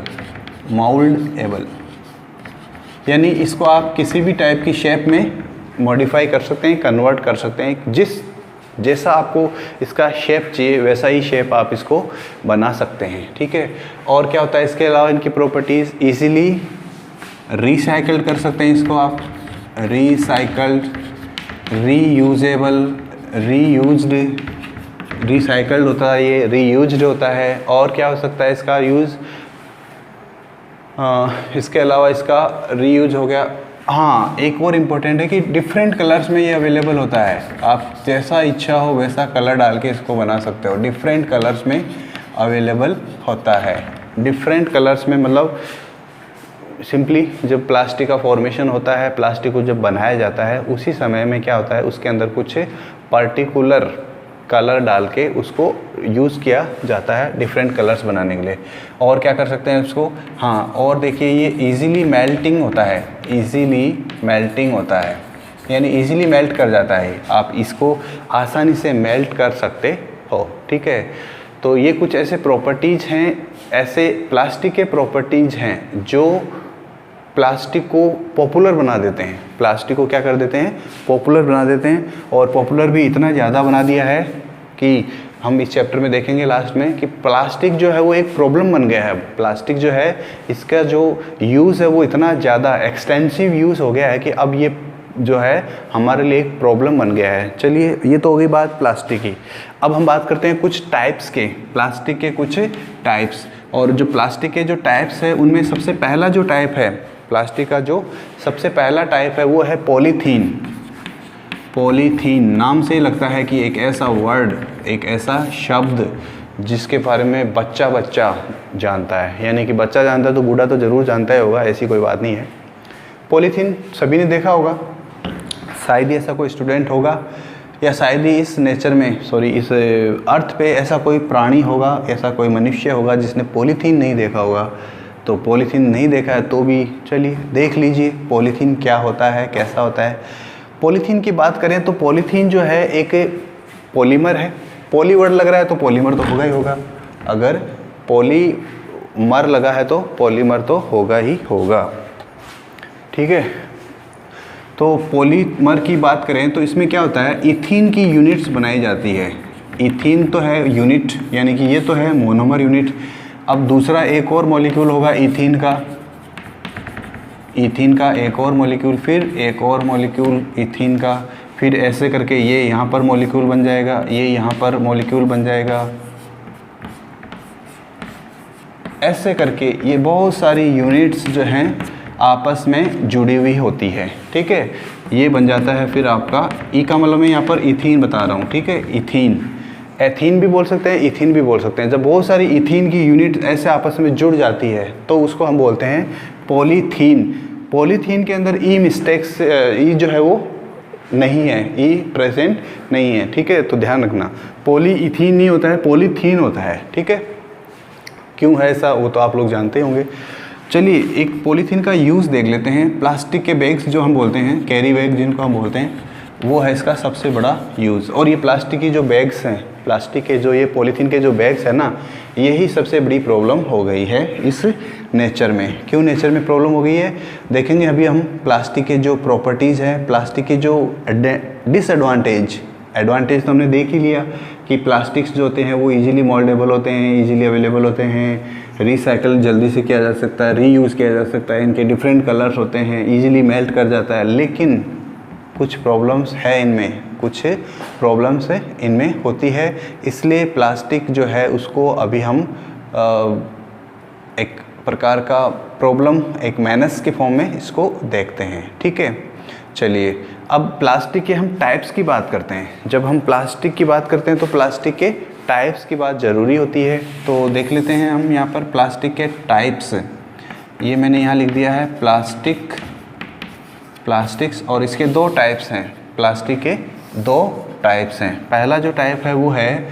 यानी इसको आप किसी भी टाइप की शेप में मॉडिफाई कर सकते हैं, कन्वर्ट कर सकते हैं। जैसा आपको इसका शेप चाहिए वैसा ही शेप आप इसको बना सकते हैं, ठीक है। और क्या होता है इसके अलावा इनकी प्रॉपर्टीज़? इजीली रिसाइकल्ड कर सकते हैं इसको आप, रिसाइकल्ड, रीयूजेबल, रीयूज्ड, रिसाइकल्ड होता है ये, रीयूज्ड होता है। और क्या हो सकता है इसका यूज़? इसके अलावा इसका रीयूज हो गया। हाँ, एक और इम्पोर्टेंट है कि डिफरेंट कलर्स में ये अवेलेबल होता है। आप जैसा इच्छा हो वैसा कलर डाल के इसको बना सकते हो। डिफरेंट कलर्स में अवेलेबल होता है। डिफरेंट कलर्स में मतलब सिंपली जब प्लास्टिक का फॉर्मेशन होता है, प्लास्टिक को जब बनाया जाता है उसी समय में क्या होता है उसके अंदर कुछ पर्टिकुलर कलर डाल के उसको यूज़ किया जाता है डिफरेंट कलर्स बनाने के लिए। और क्या कर सकते हैं उसको? हाँ, और देखिए ये इजीली मेल्टिंग होता है, यानी इजीली मेल्ट कर जाता है। आप इसको आसानी से मेल्ट कर सकते हो, ठीक है। तो ये कुछ ऐसे प्रॉपर्टीज़ हैं, ऐसे प्लास्टिक के प्रॉपर्टीज़ हैं जो प्लास्टिक को पॉपुलर बना देते हैं। प्लास्टिक को क्या कर देते हैं? पॉपुलर बना देते हैं। और पॉपुलर भी इतना ज़्यादा बना दिया है कि हम इस चैप्टर में देखेंगे लास्ट में कि प्लास्टिक जो है वो एक प्रॉब्लम बन गया है। प्लास्टिक जो है इसका जो यूज़ है वो इतना ज़्यादा एक्सटेंसिव यूज़ हो गया है कि अब ये जो है हमारे लिए एक प्रॉब्लम बन गया है। चलिए ये तो हो गई बात प्लास्टिक की। अब हम बात करते हैं कुछ टाइप्स के, प्लास्टिक के कुछ टाइप्स। और जो प्लास्टिक के जो टाइप्स है उनमें सबसे पहला जो टाइप है प्लास्टिक का, जो सबसे पहला टाइप है वो है पॉलीथीन। पॉलीथीन नाम से ही लगता है कि एक ऐसा वर्ड, एक ऐसा शब्द जिसके बारे में बच्चा जानता है। यानी कि बच्चा जानता है तो बूढ़ा तो ज़रूर जानता ही होगा, ऐसी कोई बात नहीं है। पॉलीथीन सभी ने देखा होगा, शायद ही ऐसा कोई स्टूडेंट होगा या शायद ही इस नेचर में इस अर्थ पे ऐसा कोई प्राणी होगा, ऐसा कोई मनुष्य होगा जिसने पॉलीथीन नहीं देखा होगा। तो पॉलीथीन नहीं देखा है तो भी चलिए देख लीजिए पॉलीथीन क्या होता है, कैसा होता है। पॉलीथीन की बात करें तो पॉलीथीन जो है एक पॉलीमर है। पॉली वर्ड लग रहा है तो पॉलीमर तो होगा ही होगा, अगर पॉलीमर लगा है तो पॉलीमर तो होगा ही होगा। ठीक है। तो पॉलीमर की बात करें तो इसमें क्या होता है, इथीन की यूनिट्स बनाई जाती है। इथीन तो है यूनिट, यानी कि ये तो है मोनोमर यूनिट। अब दूसरा एक और मॉलिक्यूल होगा इथीन का, इथीन का एक और मॉलिक्यूल, फिर एक और मॉलिक्यूल इथीन का, फिर ऐसे करके ये यहाँ पर मॉलिक्यूल बन जाएगा, ये यहाँ पर मॉलिक्यूल बन जाएगा, ऐसे करके ये बहुत सारी यूनिट्स जो हैं आपस में जुड़ी हुई होती है। ठीक है, ये बन जाता है फिर आपका ई का मतलब मैं यहाँ पर इथीन बता रहा हूँ। ठीक है, इथीन, एथीन भी बोल सकते हैं, इथीन भी बोल सकते हैं। जब बहुत सारी इथीन की यूनिट ऐसे आपस में जुड़ जाती है तो उसको हम बोलते हैं पॉलीथीन। पॉलीथीन के अंदर ई मिस्टेक्स, ई जो है वो नहीं है, ई प्रेजेंट नहीं है। ठीक है, तो ध्यान रखना, पॉलीइथीन नहीं होता है, पॉलीथीन होता है। ठीक है, क्यों है ऐसा वो तो आप लोग जानते होंगे। चलिए एक पॉलीथीन का यूज़ देख लेते हैं। प्लास्टिक के बैग्स जो हम बोलते हैं, कैरी बैग जिनको हम बोलते हैं, वो है इसका सबसे बड़ा यूज़। और ये प्लास्टिक की जो बैग्स हैं, प्लास्टिक के जो ये पॉलीथीन के जो बैग्स हैं ना, यही सबसे बड़ी प्रॉब्लम हो गई है इस नेचर में। क्यों नेचर में प्रॉब्लम हो गई है देखेंगे अभी हम। प्लास्टिक के जो प्रॉपर्टीज़ हैं, प्लास्टिक के जो डिसएडवांटेज, एडवांटेज तो हमने देख ही लिया कि प्लास्टिक्स जो होते हैं वो इजीली मोल्डेबल होते हैं, इजीली अवेलेबल होते हैं, रिसाइकल जल्दी से किया जा सकता है, रीयूज़ किया जा सकता है, इनके डिफरेंट कलर्स होते हैं, इजीली मेल्ट कर जाता है। लेकिन कुछ प्रॉब्लम्स है इनमें, कुछ प्रॉब्लम्स है इनमें होती है। इसलिए प्लास्टिक जो है उसको अभी हम एक प्रकार का प्रॉब्लम, एक मेनास के फॉर्म में इसको देखते हैं। ठीक है, चलिए अब प्लास्टिक के हम टाइप्स की बात करते हैं। जब हम प्लास्टिक की बात करते हैं तो प्लास्टिक के टाइप्स की बात ज़रूरी होती है। तो देख लेते हैं हम यहाँ पर प्लास्टिक के टाइप्स। ये मैंने यहाँ लिख दिया है प्लास्टिक्स, और इसके दो टाइप्स हैं। प्लास्टिक के दो टाइप्स हैं। पहला जो टाइप है वो है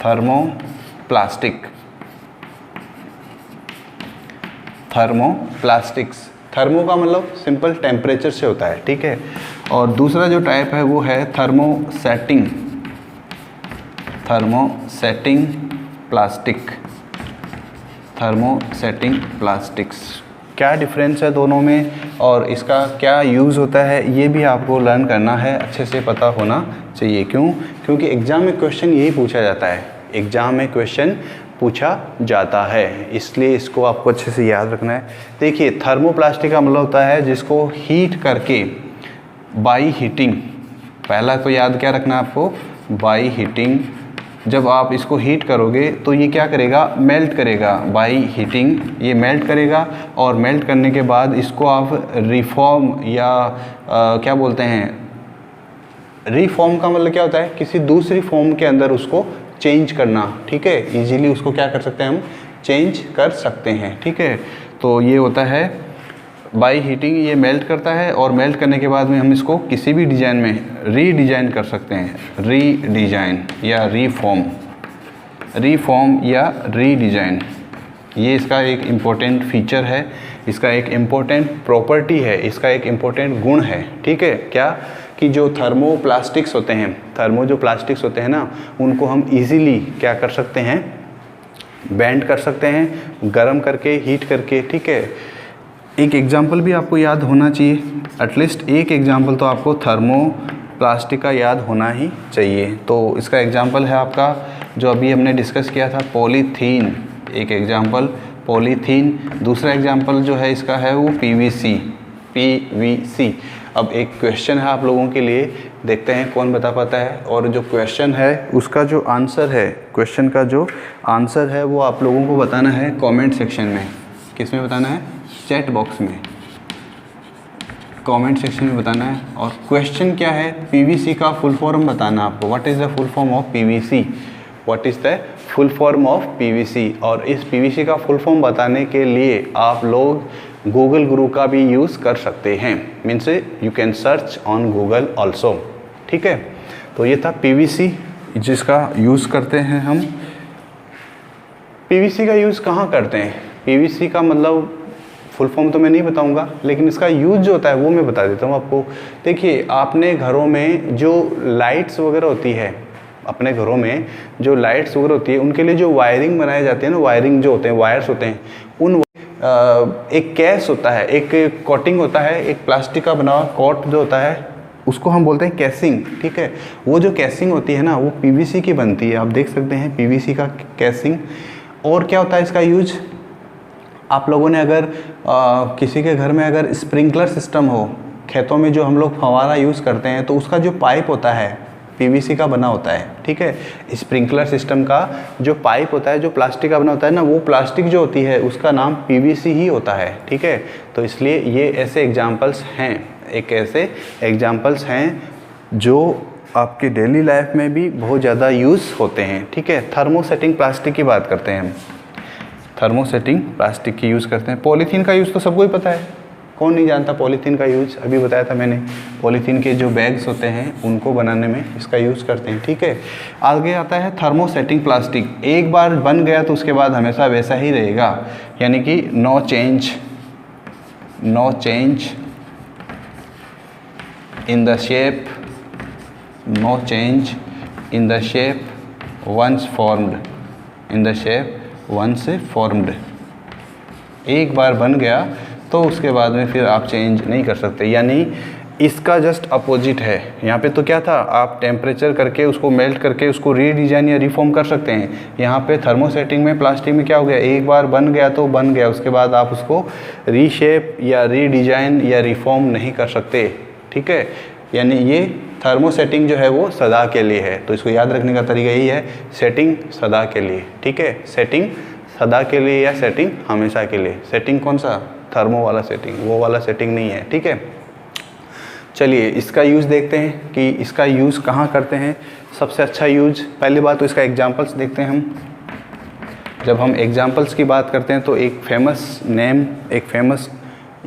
थर्मोप्लास्टिक्स। थर्मो का मतलब सिंपल टेम्परेचर से होता है। ठीक है, और दूसरा जो टाइप है वो है थर्मोसेटिंग प्लास्टिक्स। क्या डिफरेंस है दोनों में और इसका क्या यूज़ होता है, ये भी आपको लर्न करना है, अच्छे से पता होना चाहिए। क्योंकि एग्ज़ाम में क्वेश्चन यही पूछा जाता है, एग्ज़ाम में क्वेश्चन पूछा जाता है, इसलिए इसको आपको अच्छे से याद रखना है। देखिए थर्मोप्लास्टिक का मतलब होता है जिसको हीट करके, बाई हीटिंग, पहला तो याद क्या रखना है आपको, बाई हीटिंग। जब आप इसको हीट करोगे तो ये क्या करेगा, मेल्ट करेगा। बाई हीटिंग ये मेल्ट करेगा, और मेल्ट करने के बाद इसको आप रिफॉर्म या क्या बोलते हैं, रिफॉर्म का मतलब क्या होता है, किसी दूसरी फॉर्म के अंदर उसको चेंज करना। ठीक है, इजीली उसको क्या कर सकते हैं हम, चेंज कर सकते हैं। ठीक है, तो ये होता है बाई हीटिंग, ये मेल्ट करता है, और मेल्ट करने के बाद में हम इसको किसी भी डिज़ाइन में रीडिज़ाइन कर सकते हैं। रीडिज़ाइन या रीफॉर्म या रीडिज़ाइन, ये इसका एक इम्पोर्टेंट फीचर है, इसका एक इम्पोर्टेंट प्रॉपर्टी है, इसका एक इम्पोर्टेंट गुण है। ठीक है, क्या कि जो थर्मोप्लास्टिक्स होते हैं, जो प्लास्टिक्स होते हैं ना, उनको हम इजीली क्या कर सकते हैं, बेंड कर सकते हैं, गर्म करके, हीट करके। ठीक है, एक एग्जांपल भी आपको याद होना चाहिए, एटलीस्ट एक एग्जांपल तो आपको थर्मोप्लास्टिक का याद होना ही चाहिए। तो इसका एग्जांपल है आपका जो अभी हमने डिस्कस किया था, पॉलीथीन, एक एग्जांपल पॉलीथीन। दूसरा एग्जांपल जो है इसका है वो पीवीसी। अब एक क्वेश्चन है आप लोगों के लिए, देखते हैं कौन बता पाता है। और जो क्वेश्चन है उसका जो आंसर है, क्वेश्चन का जो आंसर है वो आप लोगों को बताना है कमेंट सेक्शन में। किस में बताना है, चैट बॉक्स में, कमेंट सेक्शन में बताना है। और क्वेश्चन क्या है, पीवीसी का फुल फॉर्म बताना आपको। What is the full form of PVC, what is the full form of PVC. और इस पीवीसी का फुल फॉर्म बताने के लिए आप लोग गूगल गुरु का भी यूज़ कर सकते हैं, means you can search on Google also. ठीक है, तो ये था पीवीसी जिसका यूज़ करते हैं हम। पीवीसी का यूज़ कहाँ करते हैं, पीवीसी का मतलब फुल फॉर्म तो मैं नहीं बताऊंगा, लेकिन इसका यूज़ जो होता है वो मैं बता देता हूँ आपको। देखिए आपने घरों में जो लाइट्स वगैरह होती है, अपने घरों में जो लाइट्स वगैरह होती है उनके लिए जो वायरिंग बनाए जाते हैं ना, वायरिंग जो होते हैं, वायर्स होते हैं, उन एक केस होता है, एक कोटिंग होता है, एक प्लास्टिक का बना हुआ कोट जो होता है उसको हम बोलते हैं कैसिंग, ठीक है। वो जो कैसिंग होती है ना वो पीवीसी की बनती है, आप देख सकते हैं पीवीसी का कैसिंग। और क्या होता है इसका यूज, आप लोगों ने अगर किसी के घर में अगर स्प्रिंकलर सिस्टम हो, खेतों में जो हम लोग फव्वारा यूज़ करते हैं तो उसका जो पाइप होता है पीवीसी का बना होता है, ठीक है। स्प्रिंकलर सिस्टम का जो पाइप होता है जो प्लास्टिक का बना होता है ना, वो प्लास्टिक जो होती है उसका नाम पीवीसी ही होता है, ठीक है। तो इसलिए ये ऐसे एग्जांपल्स हैं, एक ऐसे एग्जांपल्स हैं जो आपके डेली लाइफ में भी बहुत ज़्यादा यूज़ होते हैं, ठीक है। थर्मोसेटिंग प्लास्टिक की बात करते हैं हम, थर्मोसेटिंग प्लास्टिक की यूज़ करते हैं। पॉलीथीन का यूज़ तो सबको ही पता है, कौन नहीं जानता पॉलीथीन का यूज़, अभी बताया था मैंने। पॉलीथीन के जो बैग्स होते हैं उनको बनाने में इसका यूज़ करते हैं, ठीक है। आगे आता है थर्मोसेटिंग प्लास्टिक, एक बार बन गया तो उसके बाद हमेशा वैसा ही रहेगा, यानी कि no change in the shape, no change in the shape once formed, in the shape once formed. एक बार बन गया तो उसके बाद में फिर आप चेंज नहीं कर सकते, यानी इसका जस्ट अपोजिट है। यहाँ पे तो क्या था, आप टेम्परेचर करके उसको मेल्ट करके उसको रीडिज़ाइन या रिफॉर्म कर सकते हैं। यहाँ पे थर्मोसेटिंग में प्लास्टिक में क्या हो गया, एक बार बन गया तो बन गया, उसके बाद आप उसको रीशेप या रीडिज़ाइन या रिफॉर्म नहीं कर सकते, ठीक है। यानी ये थर्मोसेटिंग जो है वो सदा के लिए है, तो इसको याद रखने का तरीका यही है, सेटिंग सदा के लिए, ठीक है। सेटिंग सदा के लिए या सेटिंग हमेशा के लिए। सेटिंग कौन सा, थर्मो वाला सेटिंग, वो वाला सेटिंग नहीं है, ठीक है। चलिए इसका यूज़ देखते हैं कि इसका यूज़ कहाँ करते हैं। सबसे अच्छा यूज़, पहली बात तो इसका एग्जांपल्स देखते हैं हम। जब हम एग्जांपल्स की बात करते हैं तो एक फेमस नेम, एक फेमस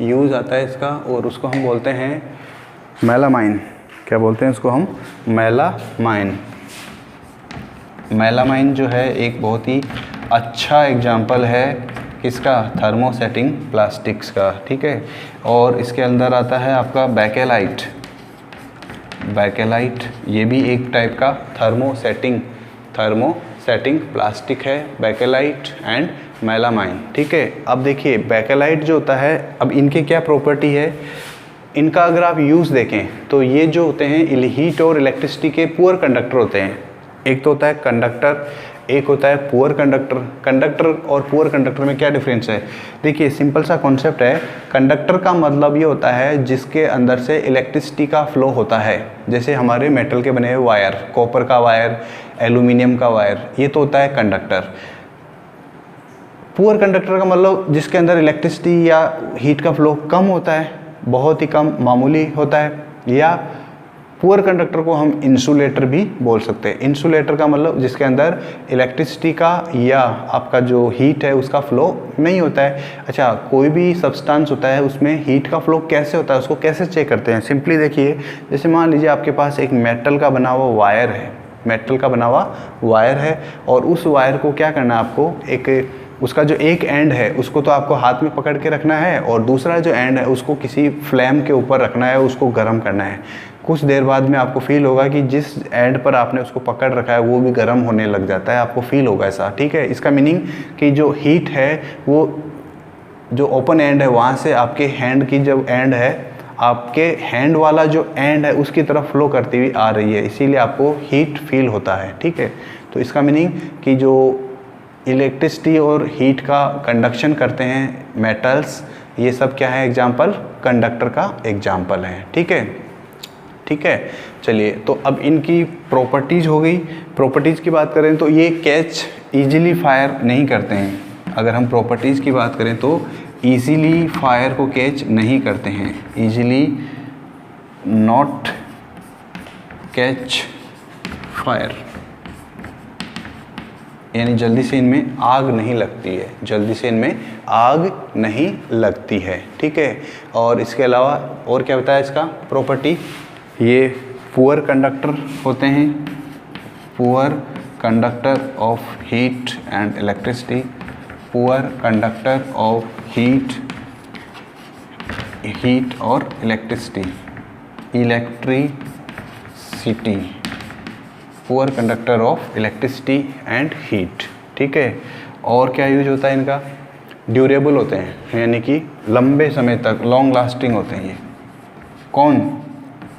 यूज़ आता है इसका, और उसको हम बोलते हैं मेलामाइन। क्या बोलते हैं उसको हम, मेलामाइन। मेलामाइन जो है एक बहुत ही अच्छा एग्जाम्पल है किसका, थर्मोसेटिंग प्लास्टिक्स का, ठीक है। और इसके अंदर आता है आपका बैकेलाइट, बैकेलाइट ये भी एक टाइप का थर्मोसेटिंग प्लास्टिक है, बैकेलाइट एंड मेलामाइन, ठीक है। अब देखिए बैकेलाइट जो होता है, अब इनके क्या प्रॉपर्टी है, इनका अगर आप यूज़ देखें तो ये जो होते हैं हीट और इलेक्ट्रिसिटी के पुअर कंडक्टर होते हैं। एक तो होता है कंडक्टर, एक होता है पुअर कंडक्टर। कंडक्टर और पुअर कंडक्टर में क्या डिफरेंस है, देखिए सिंपल सा कॉन्सेप्ट है। कंडक्टर का मतलब ये होता है जिसके अंदर से इलेक्ट्रिसिटी का फ्लो होता है, जैसे हमारे मेटल के बने हुए वायर, कॉपर का वायर, एल्यूमिनियम का वायर, ये तो होता है कंडक्टर। पुअर कंडक्टर का मतलब जिसके अंदर इलेक्ट्रिसिटी या हीट का फ्लो कम होता है, बहुत ही कम, मामूली होता है। या पुअर कंडक्टर को हम इंसुलेटर भी बोल सकते हैं। इंसुलेटर का मतलब जिसके अंदर इलेक्ट्रिसिटी का या आपका जो हीट है उसका फ्लो नहीं होता है। अच्छा, कोई भी सब्सटेंस होता है उसमें हीट का फ्लो कैसे होता है, उसको कैसे चेक करते हैं, सिंपली देखिए। जैसे मान लीजिए आपके पास एक मेटल का बना हुआ वायर है, मेटल का बना हुआ वायर है, और उस वायर को क्या करना है आपको, एक उसका जो एक एंड है उसको तो आपको हाथ में पकड़ के रखना है, और दूसरा जो एंड है उसको किसी फ्लेम के ऊपर रखना है, उसको गर्म करना है। कुछ देर बाद में आपको फील होगा कि जिस एंड पर आपने उसको पकड़ रखा है वो भी गर्म होने लग जाता है, आपको फील होगा ऐसा, ठीक है। इसका मीनिंग कि जो हीट है वो जो ओपन एंड है वहाँ से आपके हैंड की जब एंड है, आपके हैंड वाला जो एंड है उसकी तरफ फ्लो करती हुई आ रही है, इसीलिए आपको हीट फील होता है, ठीक है। तो इसका मीनिंग कि जो इलेक्ट्रिसिटी और हीट का कंडक्शन करते हैं मेटल्स, ये सब क्या है, एग्जाम्पल कंडक्टर का एग्जाम्पल है, ठीक है, ठीक है। चलिए तो अब इनकी प्रॉपर्टीज़ हो गई। प्रॉपर्टीज़ की बात करें तो ये कैच इजीली फायर नहीं करते हैं। अगर हम प्रॉपर्टीज़ की बात करें तो इजीली फायर को कैच नहीं करते हैं, इजीली नॉट कैच फायर, यानी जल्दी से इनमें आग नहीं लगती है, जल्दी से इनमें आग नहीं लगती है, ठीक है। और इसके अलावा और क्या बताया इसका प्रॉपर्टी, ये पुअर कंडक्टर होते हैं, poor conductor of heat and electricity, poor conductor of heat और electricity, poor conductor of electricity and heat, ठीक है। और क्या यूज होता है इनका, ड्यूरेबल होते हैं, यानी कि लंबे समय तक लॉन्ग लास्टिंग होते हैं। ये कौन,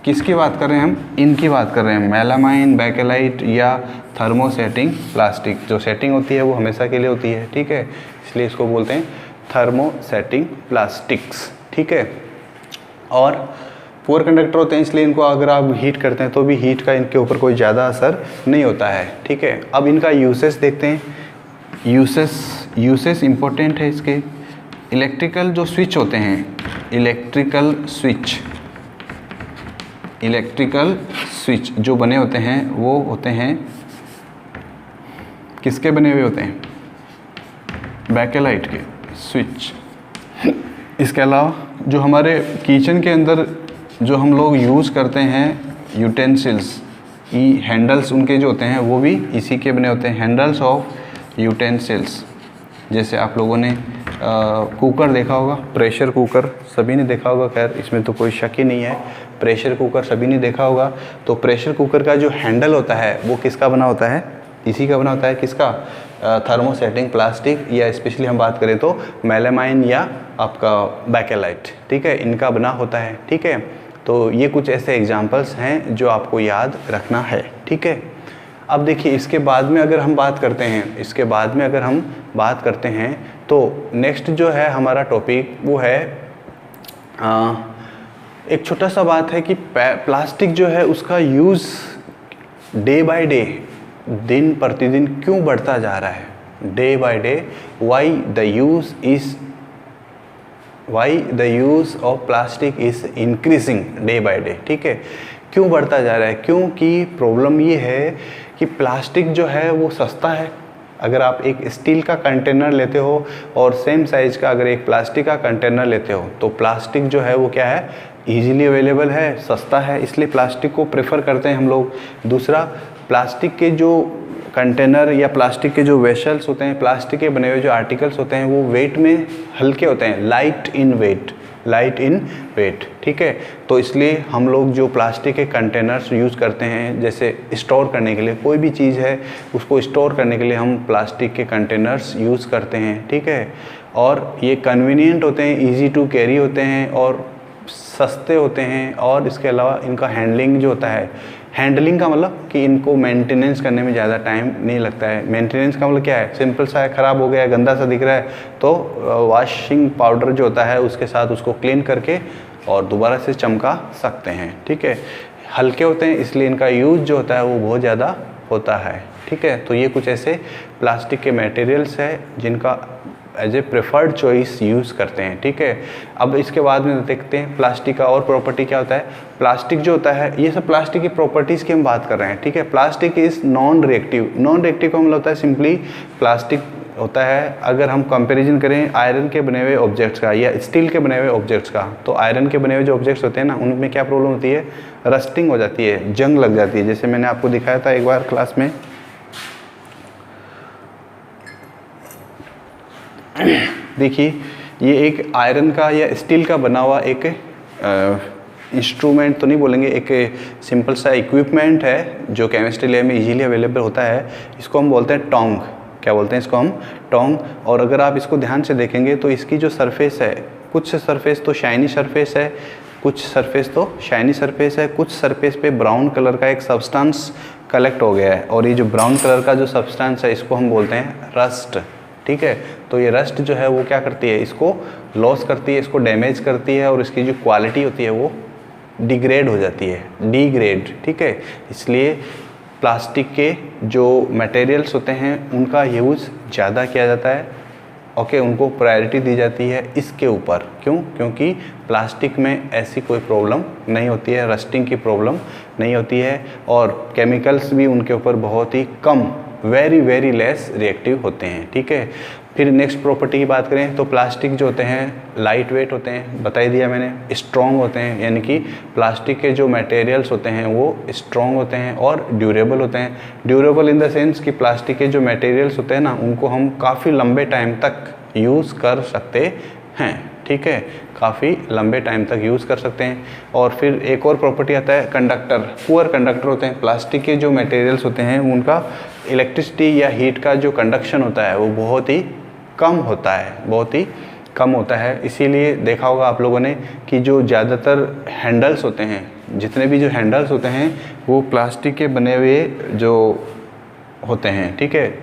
किसकी बात कर रहे हैं हम, इनकी बात कर रहे हैं, मेलामाइन, बेकेलाइट या थर्मोसेटिंग प्लास्टिक। जो सेटिंग होती है वो हमेशा के लिए होती है, ठीक है, इसलिए इसको बोलते हैं थर्मोसेटिंग प्लास्टिक्स, ठीक है। और पुअर कंडक्टर होते हैं, इसलिए इनको अगर आप हीट करते हैं तो भी हीट का इनके ऊपर कोई ज़्यादा असर नहीं होता है, ठीक है। अब इनका यूसेस देखते हैं। यूसेस इम्पोर्टेंट है इसके। इलेक्ट्रिकल जो स्विच होते हैं, इलेक्ट्रिकल स्विच जो बने होते हैं वो होते हैं, किसके बने हुए होते हैं, बेकेलाइट के स्विच। इसके अलावा जो हमारे किचन के अंदर जो हम लोग यूज़ करते हैं यूटेंसिल्स, हैंडल्स उनके जो होते हैं वो भी इसी के बने होते हैं, हैंडल्स ऑफ यूटेंसिल्स। जैसे आप लोगों ने कुकर देखा होगा, प्रेशर कुकर सभी ने देखा होगा, खैर इसमें तो कोई शक ही नहीं है, प्रेशर कुकर सभी ने देखा होगा। तो प्रेशर कुकर का जो हैंडल होता है वो किसका बना होता है, इसी का बना होता है, किसका, थर्मोसेटिंग प्लास्टिक, या स्पेशली हम बात करें तो मेलामाइन या आपका बेकेलाइट, ठीक है, इनका बना होता है, ठीक है। तो ये कुछ ऐसे एग्जांपल्स हैं जो आपको याद रखना है, ठीक है। अब देखिए इसके बाद में अगर हम बात करते हैं, तो नेक्स्ट जो है हमारा टॉपिक वो है एक छोटा सा बात है कि प्लास्टिक जो है उसका यूज़ डे बाय डे, दिन प्रतिदिन क्यों बढ़ता जा रहा है, day by day, why the use of plastic is increasing day by day, ठीक है, क्यों बढ़ता जा रहा है, क्योंकि प्रॉब्लम ये है कि प्लास्टिक जो है वो सस्ता है। अगर आप एक स्टील का कंटेनर लेते हो और सेम साइज़ का अगर एक प्लास्टिक का कंटेनर लेते हो, तो प्लास्टिक जो है वो क्या है, ईजिली अवेलेबल है, सस्ता है, इसलिए प्लास्टिक को प्रेफर करते हैं हम लोग। दूसरा, प्लास्टिक के जो कंटेनर या प्लास्टिक के जो वेसल्स होते हैं, प्लास्टिक के बने हुए जो आर्टिकल्स होते हैं वो वेट में हल्के होते हैं, लाइट इन वेट, ठीक है। तो इसलिए हम लोग जो प्लास्टिक के कंटेनर्स यूज़ करते हैं, जैसे स्टोर करने के लिए कोई भी चीज़ है उसको स्टोर करने के लिए हम प्लास्टिक के कंटेनर्स यूज़ करते हैं, ठीक है। और ये कन्वीनियंट होते हैं, ईजी टू कैरी होते हैं और सस्ते होते हैं। और इसके अलावा इनका हैंडलिंग जो होता है, हैंडलिंग का मतलब कि इनको मेंटेनेंस करने में ज़्यादा टाइम नहीं लगता है। मेंटेनेंस का मतलब क्या है, सिंपल सा है, ख़राब हो गया, गंदा सा दिख रहा है तो वॉशिंग पाउडर जो होता है उसके साथ उसको क्लीन करके और दोबारा से चमका सकते हैं, ठीक है। हल्के होते हैं इसलिए इनका यूज़ जो होता है वो बहुत ज़्यादा होता है, ठीक है। तो ये कुछ ऐसे प्लास्टिक के मटेरियल्स है जिनका as a preferred choice use करते हैं, ठीक है। अब इसके बाद में देखते हैं प्लास्टिक का और प्रॉपर्टी क्या होता है। प्लास्टिक जो होता है, ये सब प्लास्टिक की प्रॉपर्टीज़ की हम बात कर रहे हैं, ठीक है। प्लास्टिक इज़ नॉन रिएक्टिव का मतलब होता है सिंपली प्लास्टिक होता है, अगर हम कंपैरिजन करें आयरन के बने हुए ऑब्जेक्ट्स का या स्टील के बने हुए ऑब्जेक्ट्स का, तो आयरन के बने हुए जो ऑब्जेक्ट्स होते हैं ना, उनमें क्या प्रॉब्लम होती है, रस्टिंग हो जाती है, जंग लग जाती है। जैसे मैंने आपको दिखाया था एक बार क्लास में, देखिए ये एक आयरन का या स्टील का बना हुआ एक इंस्ट्रूमेंट तो नहीं बोलेंगे, एक सिंपल सा इक्विपमेंट है जो केमिस्ट्री लैब में इजीली अवेलेबल होता है। इसको हम बोलते हैं टोंग। क्या बोलते हैं इसको हम, टोंग। और अगर आप इसको ध्यान से देखेंगे तो इसकी जो सरफेस है, कुछ सरफेस तो शाइनी सरफेस है, कुछ सरफेस है, कुछ सरफेस पे ब्राउन कलर का एक सब्सटेंस कलेक्ट हो गया है, और ये जो ब्राउन कलर का जो सब्सटेंस है इसको हम बोलते हैं रस्ट, ठीक है। तो ये रस्ट जो है वो क्या करती है, इसको लॉस करती है, इसको डैमेज करती है, और इसकी जो क्वालिटी होती है वो डिग्रेड हो जाती है, डिग्रेड, ठीक है। इसलिए प्लास्टिक के जो मटेरियल्स होते हैं उनका यूज़ ज़्यादा किया जाता है, ओके, उनको प्रायोरिटी दी जाती है इसके ऊपर। क्यों? क्योंकि प्लास्टिक में ऐसी कोई प्रॉब्लम नहीं होती है, रस्टिंग की प्रॉब्लम नहीं होती है, और केमिकल्स भी उनके ऊपर बहुत ही कम, वेरी लेस रिएक्टिव होते हैं, ठीक है। फिर नेक्स्ट प्रॉपर्टी की बात करें तो प्लास्टिक जो होते हैं लाइट वेट होते हैं, बता ही दिया मैंने, स्ट्रॉन्ग होते हैं, यानी कि प्लास्टिक के जो मटेरियल्स होते हैं वो स्ट्रॉन्ग होते हैं, और ड्यूरेबल होते हैं। ड्यूरेबल इन द सेंस कि प्लास्टिक के जो मटेरियल्स होते हैं ना, उनको हम काफ़ी लंबे टाइम तक यूज़ कर सकते हैं, ठीक है, काफ़ी लंबे टाइम तक यूज़ कर सकते हैं। और फिर एक और प्रॉपर्टी आता है कंडक्टर, पुअर कंडक्टर होते हैं। प्लास्टिक के जो मटेरियल्स होते हैं उनका इलेक्ट्रिसिटी या हीट का जो कंडक्शन होता है वो बहुत ही कम होता है, बहुत ही कम होता है। इसीलिए देखा होगा आप लोगों ने कि जो ज़्यादातर हैंडल्स होते हैं, जितने भी जो हैंडल्स होते हैं वो प्लास्टिक के बने हुए जो होते हैं, ठीक है।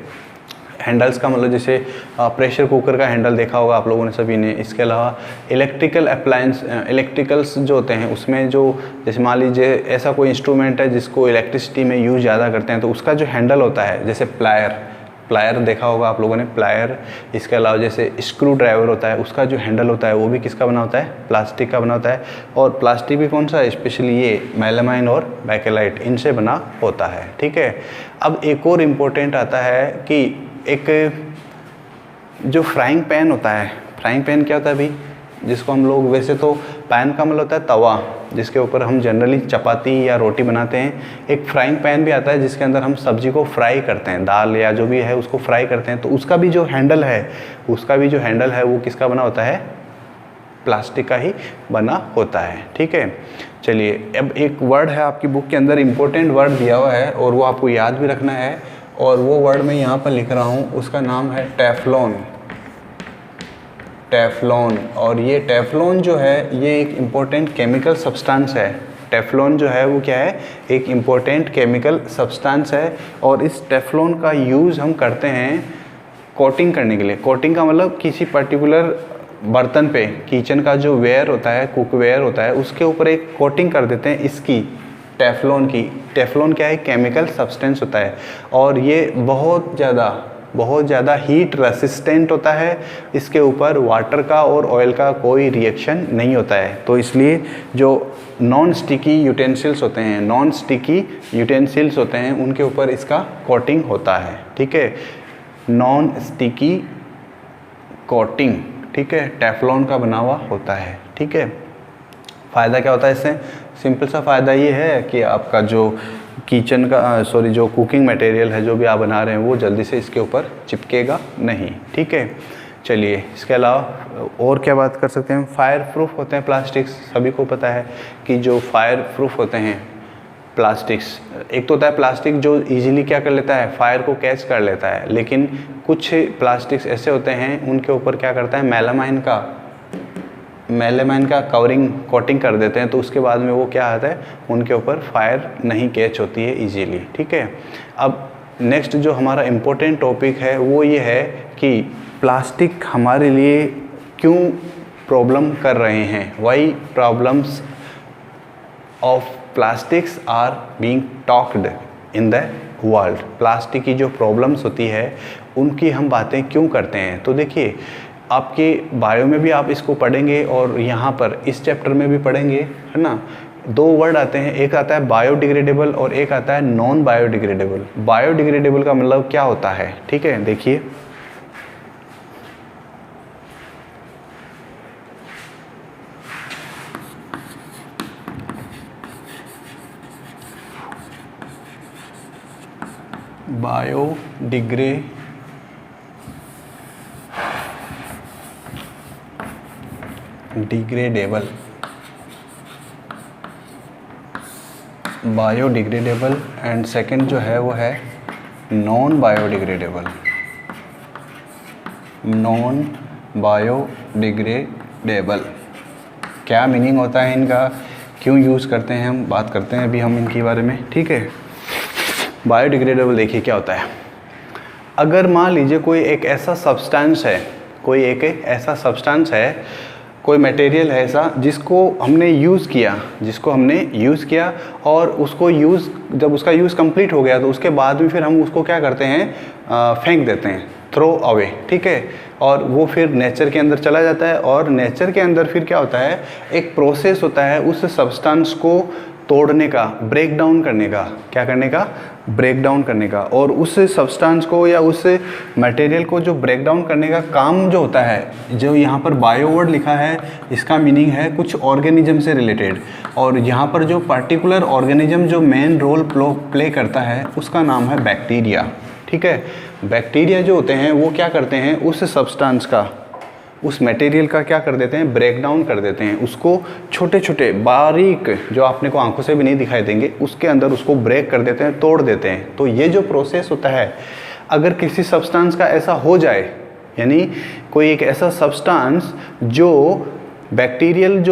हैंडल्स का मतलब जैसे प्रेशर कुकर का हैंडल देखा होगा आप लोगों ने सभी ने। इसके अलावा इलेक्ट्रिकल अप्लायंस, इलेक्ट्रिकल्स जो होते हैं उसमें जो, जैसे मान लीजिए ऐसा कोई इंस्ट्रूमेंट है जिसको इलेक्ट्रिसिटी में यूज़ ज़्यादा करते हैं, तो उसका जो हैंडल होता है, जैसे प्लायर देखा होगा आप लोगों ने, प्लायर। इसके अलावा जैसे स्क्रू ड्राइवर होता है, उसका जो हैंडल होता है वो भी किसका बना होता है, प्लास्टिक का बना होता है। और प्लास्टिक भी कौन सा है, स्पेशली ये मेलामाइन और बैकेलाइट, इनसे बना होता है, ठीक है। अब एक और इम्पोर्टेंट आता है कि एक जो फ्राइंग पैन होता है, फ्राइंग पैन क्या होता है भाई, जिसको हम लोग, वैसे तो पैन का मतलब होता है तवा, जिसके ऊपर हम जनरली चपाती या रोटी बनाते हैं। एक फ्राइंग पैन भी आता है जिसके अंदर हम सब्जी को फ्राई करते हैं, दाल या जो भी है उसको फ्राई करते हैं। तो उसका भी जो हैंडल है, वो किसका बना होता है, प्लास्टिक का ही बना होता है, ठीक है। चलिए, अब एक वर्ड है आपकी बुक के अंदर, इम्पोर्टेंट वर्ड दिया हुआ है और वो आपको याद भी रखना है, और वो वर्ड मैं यहाँ पर लिख रहा हूँ, उसका नाम है टेफ्लॉन। टेफ्लॉन, और ये टेफ्लॉन जो है ये एक इम्पोर्टेंट केमिकल सब्सटेंस है। टेफ्लॉन जो है वो क्या है, एक इम्पोर्टेंट केमिकल सब्सटेंस है, और इस टेफ्लॉन का यूज़ हम करते हैं कोटिंग करने के लिए। कोटिंग का मतलब किसी पर्टिकुलर बर्तन पे, किचन का जो वेयर होता है, कुक वेयर होता है, उसके ऊपर एक कोटिंग कर देते हैं इसकी, टेफ्लॉन की। टेफ्लॉन क्या है, केमिकल सब्सटेंस होता है, और ये बहुत ज़्यादा हीट रेसिस्टेंट होता है। इसके ऊपर वाटर का और ऑयल का कोई रिएक्शन नहीं होता है। तो इसलिए जो नॉन स्टिकी यूटेंसिल्स होते हैं उनके ऊपर इसका कोटिंग होता है, ठीक है, नॉन स्टिकी कोटिंग, ठीक है, टेफ्लॉन का बना हुआ होता है, ठीक है। फ़ायदा क्या होता है इससे, सिंपल सा फ़ायदा ये है कि आपका जो किचन का जो कुकिंग मटेरियल है जो भी आप बना रहे हैं वो जल्दी से इसके ऊपर चिपकेगा नहीं, ठीक है। चलिए, इसके अलावा और क्या बात कर सकते हैं, फायर प्रूफ होते हैं प्लास्टिक्स। सभी को पता है कि जो फायर प्रूफ होते हैं प्लास्टिक्स, एक तो होता है प्लास्टिक जो इजीली क्या कर लेता है, फायर को कैच कर लेता है, लेकिन कुछ प्लास्टिक्स ऐसे होते हैं उनके ऊपर क्या करता है, मेलामाइन का कोटिंग कर देते हैं, तो उसके बाद में वो क्या आता है, उनके ऊपर फायर नहीं कैच होती है इजीली, ठीक है। अब नेक्स्ट जो हमारा इम्पोर्टेंट टॉपिक है वो ये है कि प्लास्टिक हमारे लिए क्यों प्रॉब्लम कर रहे हैं, why problems of plastics are being talked in the world. Plastic की जो प्रॉब्लम्स होती है उनकी हम बातें क्यों करते हैं। तो देखिए, आपके बायो में भी आप इसको पढ़ेंगे और यहाँ पर इस चैप्टर में भी पढ़ेंगे, है ना। दो वर्ड आते हैं, एक आता है बायोडिग्रेडेबल और एक आता है नॉन बायोडिग्रेडेबल। बायोडिग्रेडेबल का मतलब क्या होता है, ठीक है, देखिए, बायोडिग्रेडेबल एंड सेकंड जो है वो है नॉन बायोडिग्रेडेबल। क्या मीनिंग होता है इनका, क्यों यूज़ करते हैं, हम बात करते हैं अभी हम इनके बारे में, ठीक है। बायोडिग्रेडेबल देखिए क्या होता है, अगर मान लीजिए कोई एक ऐसा सब्सटेंस है, कोई मटेरियल है ऐसा जिसको हमने यूज़ किया और उसको जब उसका यूज़ कंप्लीट हो गया तो उसके बाद भी फिर हम उसको क्या करते हैं, फेंक देते हैं, थ्रो अवे, ठीक है। और वो फिर नेचर के अंदर चला जाता है, और नेचर के अंदर फिर क्या होता है, एक प्रोसेस होता है उस सब्सटेंस को तोड़ने का, ब्रेक डाउन करने का, और उस सब्सटेंस को या उस मटेरियल को जो ब्रेक डाउन करने का काम जो होता है, जो यहाँ पर बायो वर्ड लिखा है इसका मीनिंग है कुछ ऑर्गेनिज्म से रिलेटेड, और यहाँ पर जो पर्टिकुलर ऑर्गेनिज्म जो मेन रोल प्ले करता है उसका नाम है बैक्टीरिया, ठीक है। बैक्टीरिया जो होते हैं वो क्या करते हैं, उस सब्सटेंस का, उस मटेरियल का क्या कर देते हैं, ब्रेक डाउन कर देते हैं, उसको छोटे छोटे बारीक जो आपने को आंखों से भी नहीं दिखाई देंगे उसके अंदर उसको ब्रेक कर देते हैं, तोड़ देते हैं। तो ये जो प्रोसेस होता है, अगर किसी सब्सटेंस का ऐसा हो जाए यानी कोई एक ऐसा सब्सटेंस जो बैक्टीरियल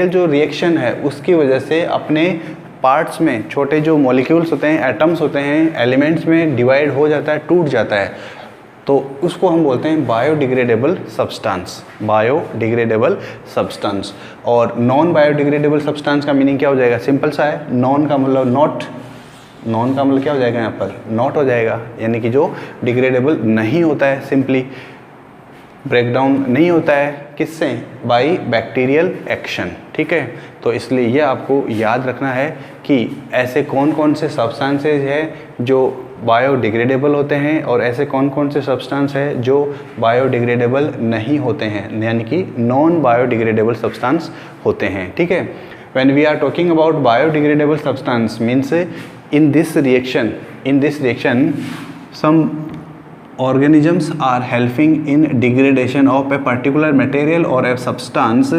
जो रिएक्शन है उसकी वजह से अपने पार्ट्स में छोटे जो मॉलिक्यूल्स होते हैं, एटम्स होते हैं, एलिमेंट्स में डिवाइड हो जाता है, टूट जाता है, तो उसको हम बोलते हैं बायोडिग्रेडेबल सब्सटेंस। और नॉन बायोडिग्रेडेबल सब्सटेंस का मीनिंग क्या हो जाएगा? सिंपल सा है, नॉन का मतलब क्या हो जाएगा? यहाँ पर नॉट हो जाएगा, यानी कि जो डिग्रेडेबल नहीं होता है, सिंपली ब्रेकडाउन नहीं होता है, किससे? By bacterial action. ठीक है, तो इसलिए ये आपको याद रखना है कि ऐसे कौन कौन से सब्सटेंसेज हैं जो बायोडिग्रेडेबल होते हैं और ऐसे कौन कौन से सब्सटेंस है जो बायोडिग्रेडेबल नहीं होते हैं, यानी कि नॉन बायोडिग्रेडेबल सब्सटेंस होते हैं। ठीक है, when we are talking about biodegradable substance means in this reaction some organisms are helping in degradation of a particular material or a substance.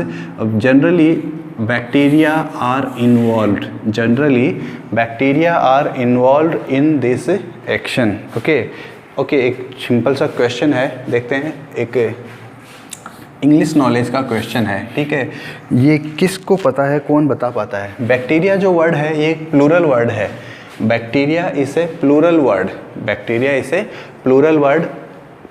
Generally bacteria are involved in this action. okay, एक सिंपल सा क्वेश्चन है, देखते हैं, एक इंग्लिश नॉलेज का क्वेश्चन है। ठीक है, ये किसको पता है, कौन बता पाता है? बैक्टीरिया जो वर्ड है ये एक प्लूरल वर्ड है। Bacteria is a plural word.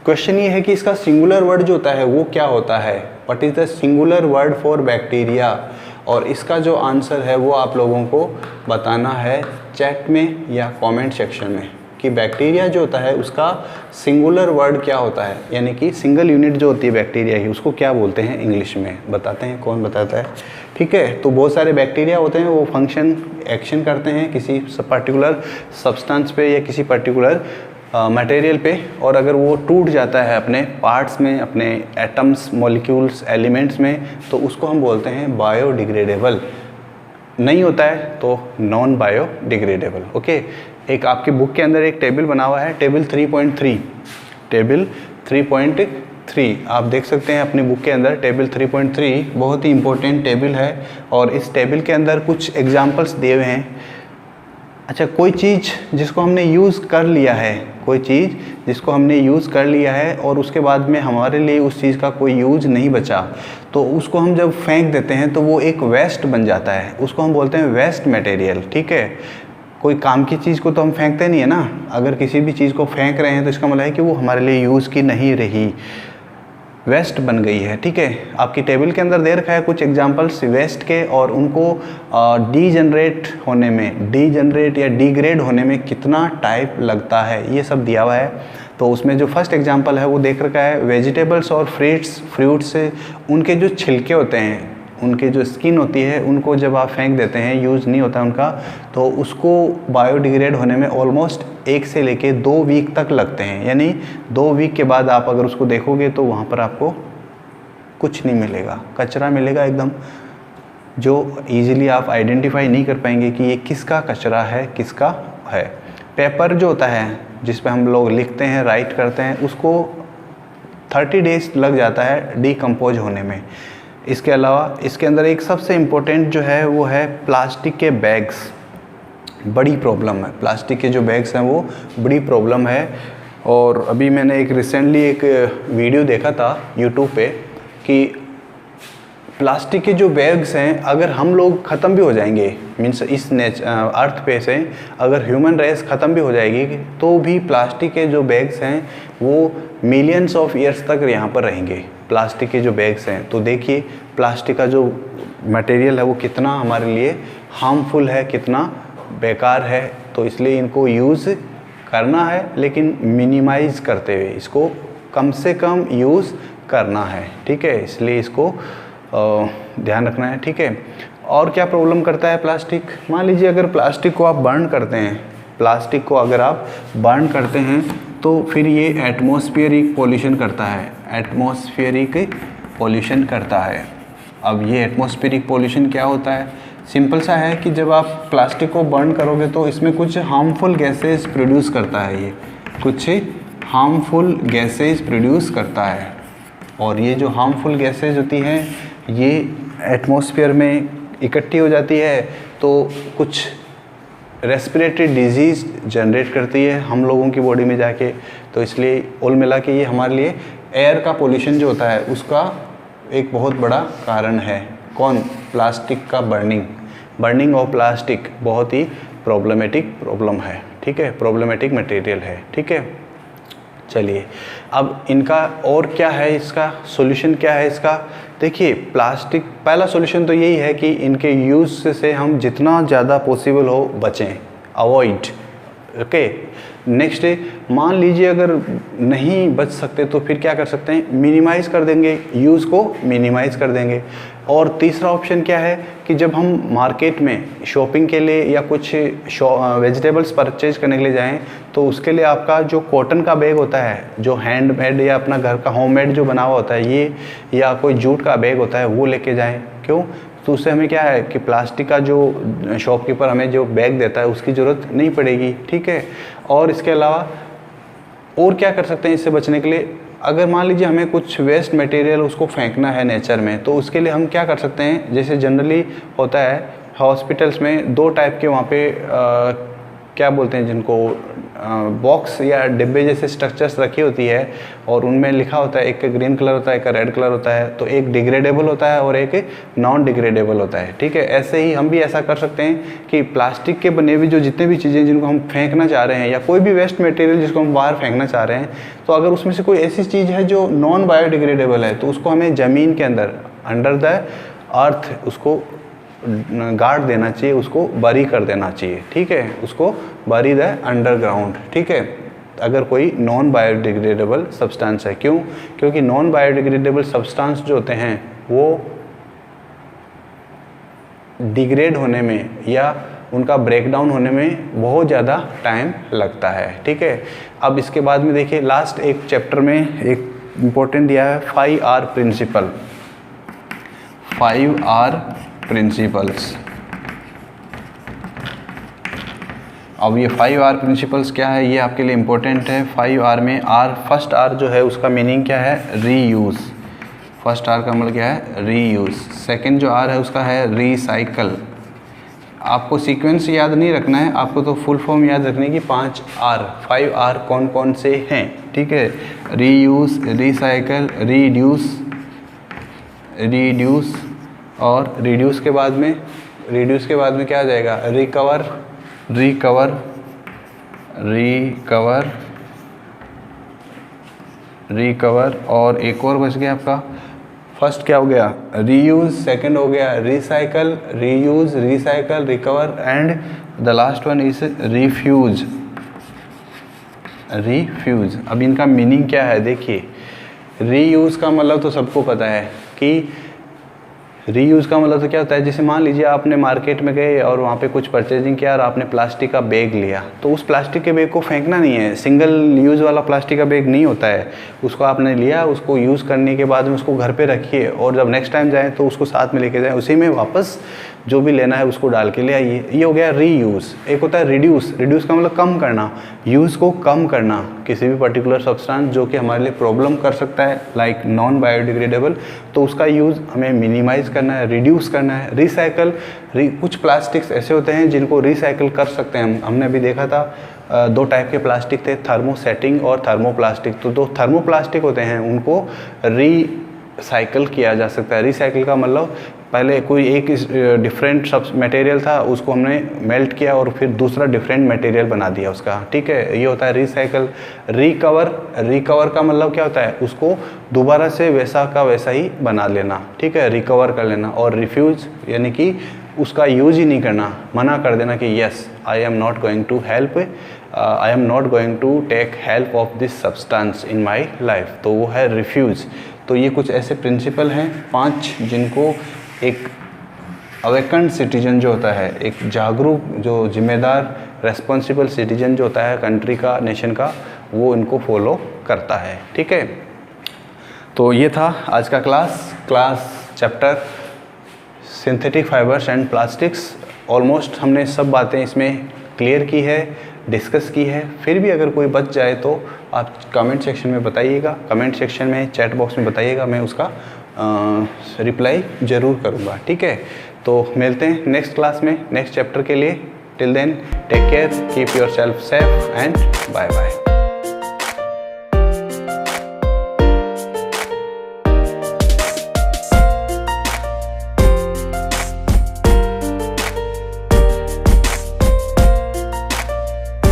Question ये है कि इसका सिंगुलर वर्ड जो होता है वो क्या होता है? What is the singular word for bacteria? और इसका जो आंसर है वो आप लोगों को बताना है चैट में या कमेंट सेक्शन में कि बैक्टीरिया जो होता है उसका सिंगुलर वर्ड क्या होता है, यानी कि सिंगल यूनिट जो होती है बैक्टीरिया की उसको क्या बोलते हैं इंग्लिश में? बताते हैं, कौन बताता है? ठीक है, तो बहुत सारे बैक्टीरिया होते हैं, वो एक्शन करते हैं किसी पर्टिकुलर सब्सटेंस पे या किसी पर्टिकुलर मटेरियल पे, और अगर वो टूट जाता है अपने पार्ट्स में, अपने एटम्स, मॉलिक्यूल्स, एलिमेंट्स में, तो उसको हम बोलते हैं बायोडिग्रेडेबल। नहीं होता है तो नॉन बायोडिग्रेडेबल। ओके, एक आपकी बुक के अंदर एक टेबल बना हुआ है, टेबल 3.3 आप देख सकते हैं अपनी बुक के अंदर। टेबल 3.3 बहुत ही इंपॉर्टेंट टेबल है और इस टेबल के अंदर कुछ एग्जांपल्स दिए हुए हैं। अच्छा, कोई चीज़ जिसको हमने यूज़ कर लिया है और उसके बाद में हमारे लिए उस चीज़ का कोई यूज़ नहीं बचा, तो उसको हम जब फेंक देते हैं तो वो एक वेस्ट बन जाता है, उसको हम बोलते हैं वेस्ट मटेरियल। ठीक है, कोई काम की चीज़ को तो हम फेंकते नहीं है ना। अगर किसी भी चीज़ को फेंक रहे हैं तो इसका मतलब है कि वो हमारे लिए यूज़ की नहीं रही, वेस्ट बन गई है। ठीक है, आपकी टेबल के अंदर दे रखा है कुछ एग्जांपल्स वेस्ट के, और उनको डीजनरेट या डिग्रेड होने में कितना टाइम लगता है ये सब दिया हुआ है। तो उसमें जो फर्स्ट एग्जांपल है वो देख रखा है, वेजिटेबल्स और फ्रूट्स से उनके जो छिलके होते हैं, उनके जो स्किन होती है, उनको जब आप फेंक देते हैं, यूज़ नहीं होता उनका, तो उसको बायोडिग्रेड होने में ऑलमोस्ट 1 से लेके 2 वीक तक लगते हैं। यानी 2 वीक के बाद आप अगर उसको देखोगे तो वहाँ पर आपको कुछ नहीं मिलेगा, कचरा मिलेगा एकदम, जो ईजिली आप आइडेंटिफाई नहीं कर पाएंगे कि ये किसका कचरा है, किसका है। पेपर जो होता है जिस पे हम लोग लिखते हैं, राइट करते हैं, उसको 30 डेज लग जाता है डिकम्पोज होने में। इसके अलावा इसके अंदर एक सबसे इम्पोर्टेंट जो है वो है प्लास्टिक के बैग्स। बड़ी प्रॉब्लम है, प्लास्टिक के जो बैग्स हैं वो बड़ी प्रॉब्लम है। और अभी मैंने रिसेंटली एक वीडियो देखा था यूट्यूब पे कि प्लास्टिक के जो बैग्स हैं, अगर हम लोग ख़त्म भी हो जाएंगे, मीन्स इस अर्थ पे से अगर ह्यूमन रेस ख़त्म भी हो जाएगी, तो भी प्लास्टिक के जो बैग्स हैं वो मिलियंस ऑफ ईयर्स तक यहाँ पर रहेंगे। प्लास्टिक के जो बैग्स हैं, तो देखिए प्लास्टिक का जो मटेरियल है वो कितना हमारे लिए हार्मफुल है, कितना बेकार है। तो इसलिए इनको यूज़ करना है, लेकिन मिनिमाइज़ करते हुए इसको कम से कम यूज़ करना है। ठीक है, इसलिए इसको ध्यान रखना है। ठीक है, और क्या प्रॉब्लम करता है प्लास्टिक? मान लीजिए अगर प्लास्टिक को आप बर्न करते हैं, तो फिर ये एटमॉस्फेरिक पॉल्यूशन करता है। अब ये एटमॉस्फेरिक पॉल्यूशन क्या होता है? सिंपल सा है कि जब आप प्लास्टिक को बर्न करोगे तो इसमें कुछ हार्मफुल गैसेस प्रोड्यूस करता है, ये कुछ हार्मफुल गैसेस प्रोड्यूस करता है। और ये जो हार्मफुल गैसेस होती हैं ये एटमॉस्फेयर में इकट्ठी हो जाती है, तो कुछ रेस्पिरेटरी डिजीज़ जनरेट करती है हम लोगों की बॉडी में जाके। तो इसलिए कुल मिला के ये हमारे लिए एयर का पोल्यूशन जो होता है उसका एक बहुत बड़ा कारण है। कौन? प्लास्टिक का बर्निंग ऑफ प्लास्टिक बहुत ही प्रॉब्लमेटिक प्रॉब्लम है, ठीक है, प्रॉब्लमेटिक मटेरियल है, ठीक है। चलिए अब इनका और क्या है, इसका सॉल्यूशन क्या है इसका? देखिए प्लास्टिक, पहला सॉल्यूशन तो यही है कि इनके यूज़ से हम जितना ज़्यादा पॉसिबल हो बचें, अवॉइड, ओके। नेक्स्ट मान लीजिए अगर नहीं बच सकते तो फिर क्या कर सकते हैं? मिनिमाइज़ कर देंगे, यूज़ को मिनिमाइज़ कर देंगे। और तीसरा ऑप्शन क्या है कि जब हम मार्केट में शॉपिंग के लिए या कुछ वेजिटेबल्स परचेज करने के लिए जाएं तो उसके लिए आपका जो कॉटन का बैग होता है, जो हैंडमेड या अपना घर का होममेड जो बना हुआ होता है ये, या कोई जूट का बैग होता है वो लेके जाएं। क्यों? तो उससे हमें क्या है कि प्लास्टिक का जो शॉपकीपर हमें जो बैग देता है उसकी ज़रूरत नहीं पड़ेगी, ठीक है। और इसके अलावा और क्या कर सकते हैं इससे बचने के लिए? अगर मान लीजिए हमें कुछ वेस्ट मटेरियल उसको फेंकना है नेचर में, तो उसके लिए हम क्या कर सकते हैं? जैसे जनरली होता है हॉस्पिटल्स में दो टाइप के वहाँ पे क्या बोलते हैं जिनको, बॉक्स या डिब्बे जैसे स्ट्रक्चर्स रखी होती है और उनमें लिखा होता है, एक का ग्रीन कलर होता है, एक का रेड कलर होता है। तो एक डिग्रेडेबल होता है और एक नॉन डिग्रेडेबल होता है, ठीक है। ऐसे ही हम भी ऐसा कर सकते हैं कि प्लास्टिक के बने हुए जो जितने भी चीज़ें जिनको हम फेंकना चाह रहे हैं या कोई भी वेस्ट मटेरियल जिसको हम बाहर फेंकना चाह रहे हैं, तो अगर उसमें से कोई ऐसी चीज़ है जो नॉन बायोडिग्रेडेबल है तो उसको हमें ज़मीन के अंदर अंडर द अर्थ उसको गाड़ देना चाहिए, उसको बरी कर देना चाहिए, ठीक है, उसको बरी द अंडरग्राउंड, ठीक है। अगर कोई नॉन बायोडिग्रेडेबल सब्सटेंस है, क्यों? क्योंकि नॉन बायोडिग्रेडेबल सब्सटेंस जो होते हैं वो डिग्रेड होने में या उनका ब्रेकडाउन होने में बहुत ज़्यादा टाइम लगता है, ठीक है। अब इसके बाद में देखिए लास्ट एक चैप्टर में एक इम्पोर्टेंट दिया है 5R प्रिंसिपल, 5R प्रिंसिपल्स। अब ये 5R प्रिंसिपल्स क्या है ये आपके लिए इम्पोर्टेंट है। 5R में R, फर्स्ट R जो है उसका मीनिंग क्या है? रीयूज़। फर्स्ट R का मतलब क्या है? रीयूज़। सेकंड जो R है उसका है रीसाइकल। आपको सीक्वेंस याद नहीं रखना है, आपको तो फुल फॉर्म याद रखने की 5R, 5R कौन कौन से हैं, ठीक है। रीयूज़, रीसाइकल, रिड्यूस और रिड्यूस के बाद में क्या आ जाएगा? रिकवर और एक और बच गया आपका। फर्स्ट क्या हो गया? रीयूज़, सेकंड हो गया recycle, reuse, recycle, recover and the last one is refuse. अब इनका मीनिंग क्या है देखिए। रीयूज़ का मतलब तो सबको पता है कि रीयूज़ का मतलब तो क्या होता है, जैसे मान लीजिए आपने मार्केट में गए और वहाँ पे कुछ परचेजिंग किया और आपने प्लास्टिक का बैग लिया, तो उस प्लास्टिक के बैग को फेंकना नहीं है। सिंगल यूज़ वाला प्लास्टिक का बैग नहीं होता है, उसको आपने लिया, उसको यूज़ करने के बाद में उसको घर पे रखिए और जब नेक्स्ट टाइम जाएँ तो उसको साथ में लेके जाएँ, उसी में वापस जो भी लेना है उसको डाल के ले आइए। ये हो गया रीयूज़। एक होता है रिड्यूस का मतलब कम करना, यूज़ को कम करना किसी भी पर्टिकुलर सब्सटेंस जो कि हमारे लिए प्रॉब्लम कर सकता है, लाइक नॉन बायोडिग्रेडेबल, तो उसका यूज़ हमें मिनिमाइज़ करना है, रिड्यूस करना है। रिसाइकल, कुछ प्लास्टिक्स ऐसे होते हैं जिनको रिसाइकल कर सकते हैं। हमने अभी देखा था दो टाइप के प्लास्टिक थे, थर्मोसेटिंग और थर्मोप्लास्टिक। तो दो थर्मोप्लास्टिक होते हैं उनको रिसाइकल किया जा सकता है। रिसाइकल का मतलब पहले कोई एक डिफरेंट सब मटेरियल था, उसको हमने मेल्ट किया और फिर दूसरा डिफरेंट मटेरियल बना दिया उसका, ठीक है, ये होता है रिसाइकल। रिकवर का मतलब क्या होता है? उसको दोबारा से वैसा का वैसा ही बना लेना, ठीक है, रिकवर कर लेना। और रिफ्यूज़ यानी कि उसका यूज़ ही नहीं करना, मना कर देना कि yes I am not going to help, I am not going to take help of this substance in my life, तो वो है रिफ्यूज़। तो ये कुछ ऐसे प्रिंसिपल हैं 5 जिनको एक अवेकन्ड सिटीजन जो होता है, एक जागरूक जो जिम्मेदार रेस्पॉन्सिबल सिटीजन जो होता है कंट्री का, नेशन का, वो इनको फॉलो करता है, ठीक है। तो ये था आज का class chapter synthetic fibres and plastics. Almost हमने सब बातें इसमें क्लियर की है, डिस्कस की है। फिर भी अगर कोई बच जाए तो आप कमेंट सेक्शन में बताइएगा, कमेंट सेक्शन में चैट बॉक्स में बताइएगा, मैं उसका रिप्लाई ज़रूर करूँगा, ठीक है। तो मिलते हैं नेक्स्ट क्लास में नेक्स्ट चैप्टर के लिए। Till then take care, keep yourself safe and bye bye.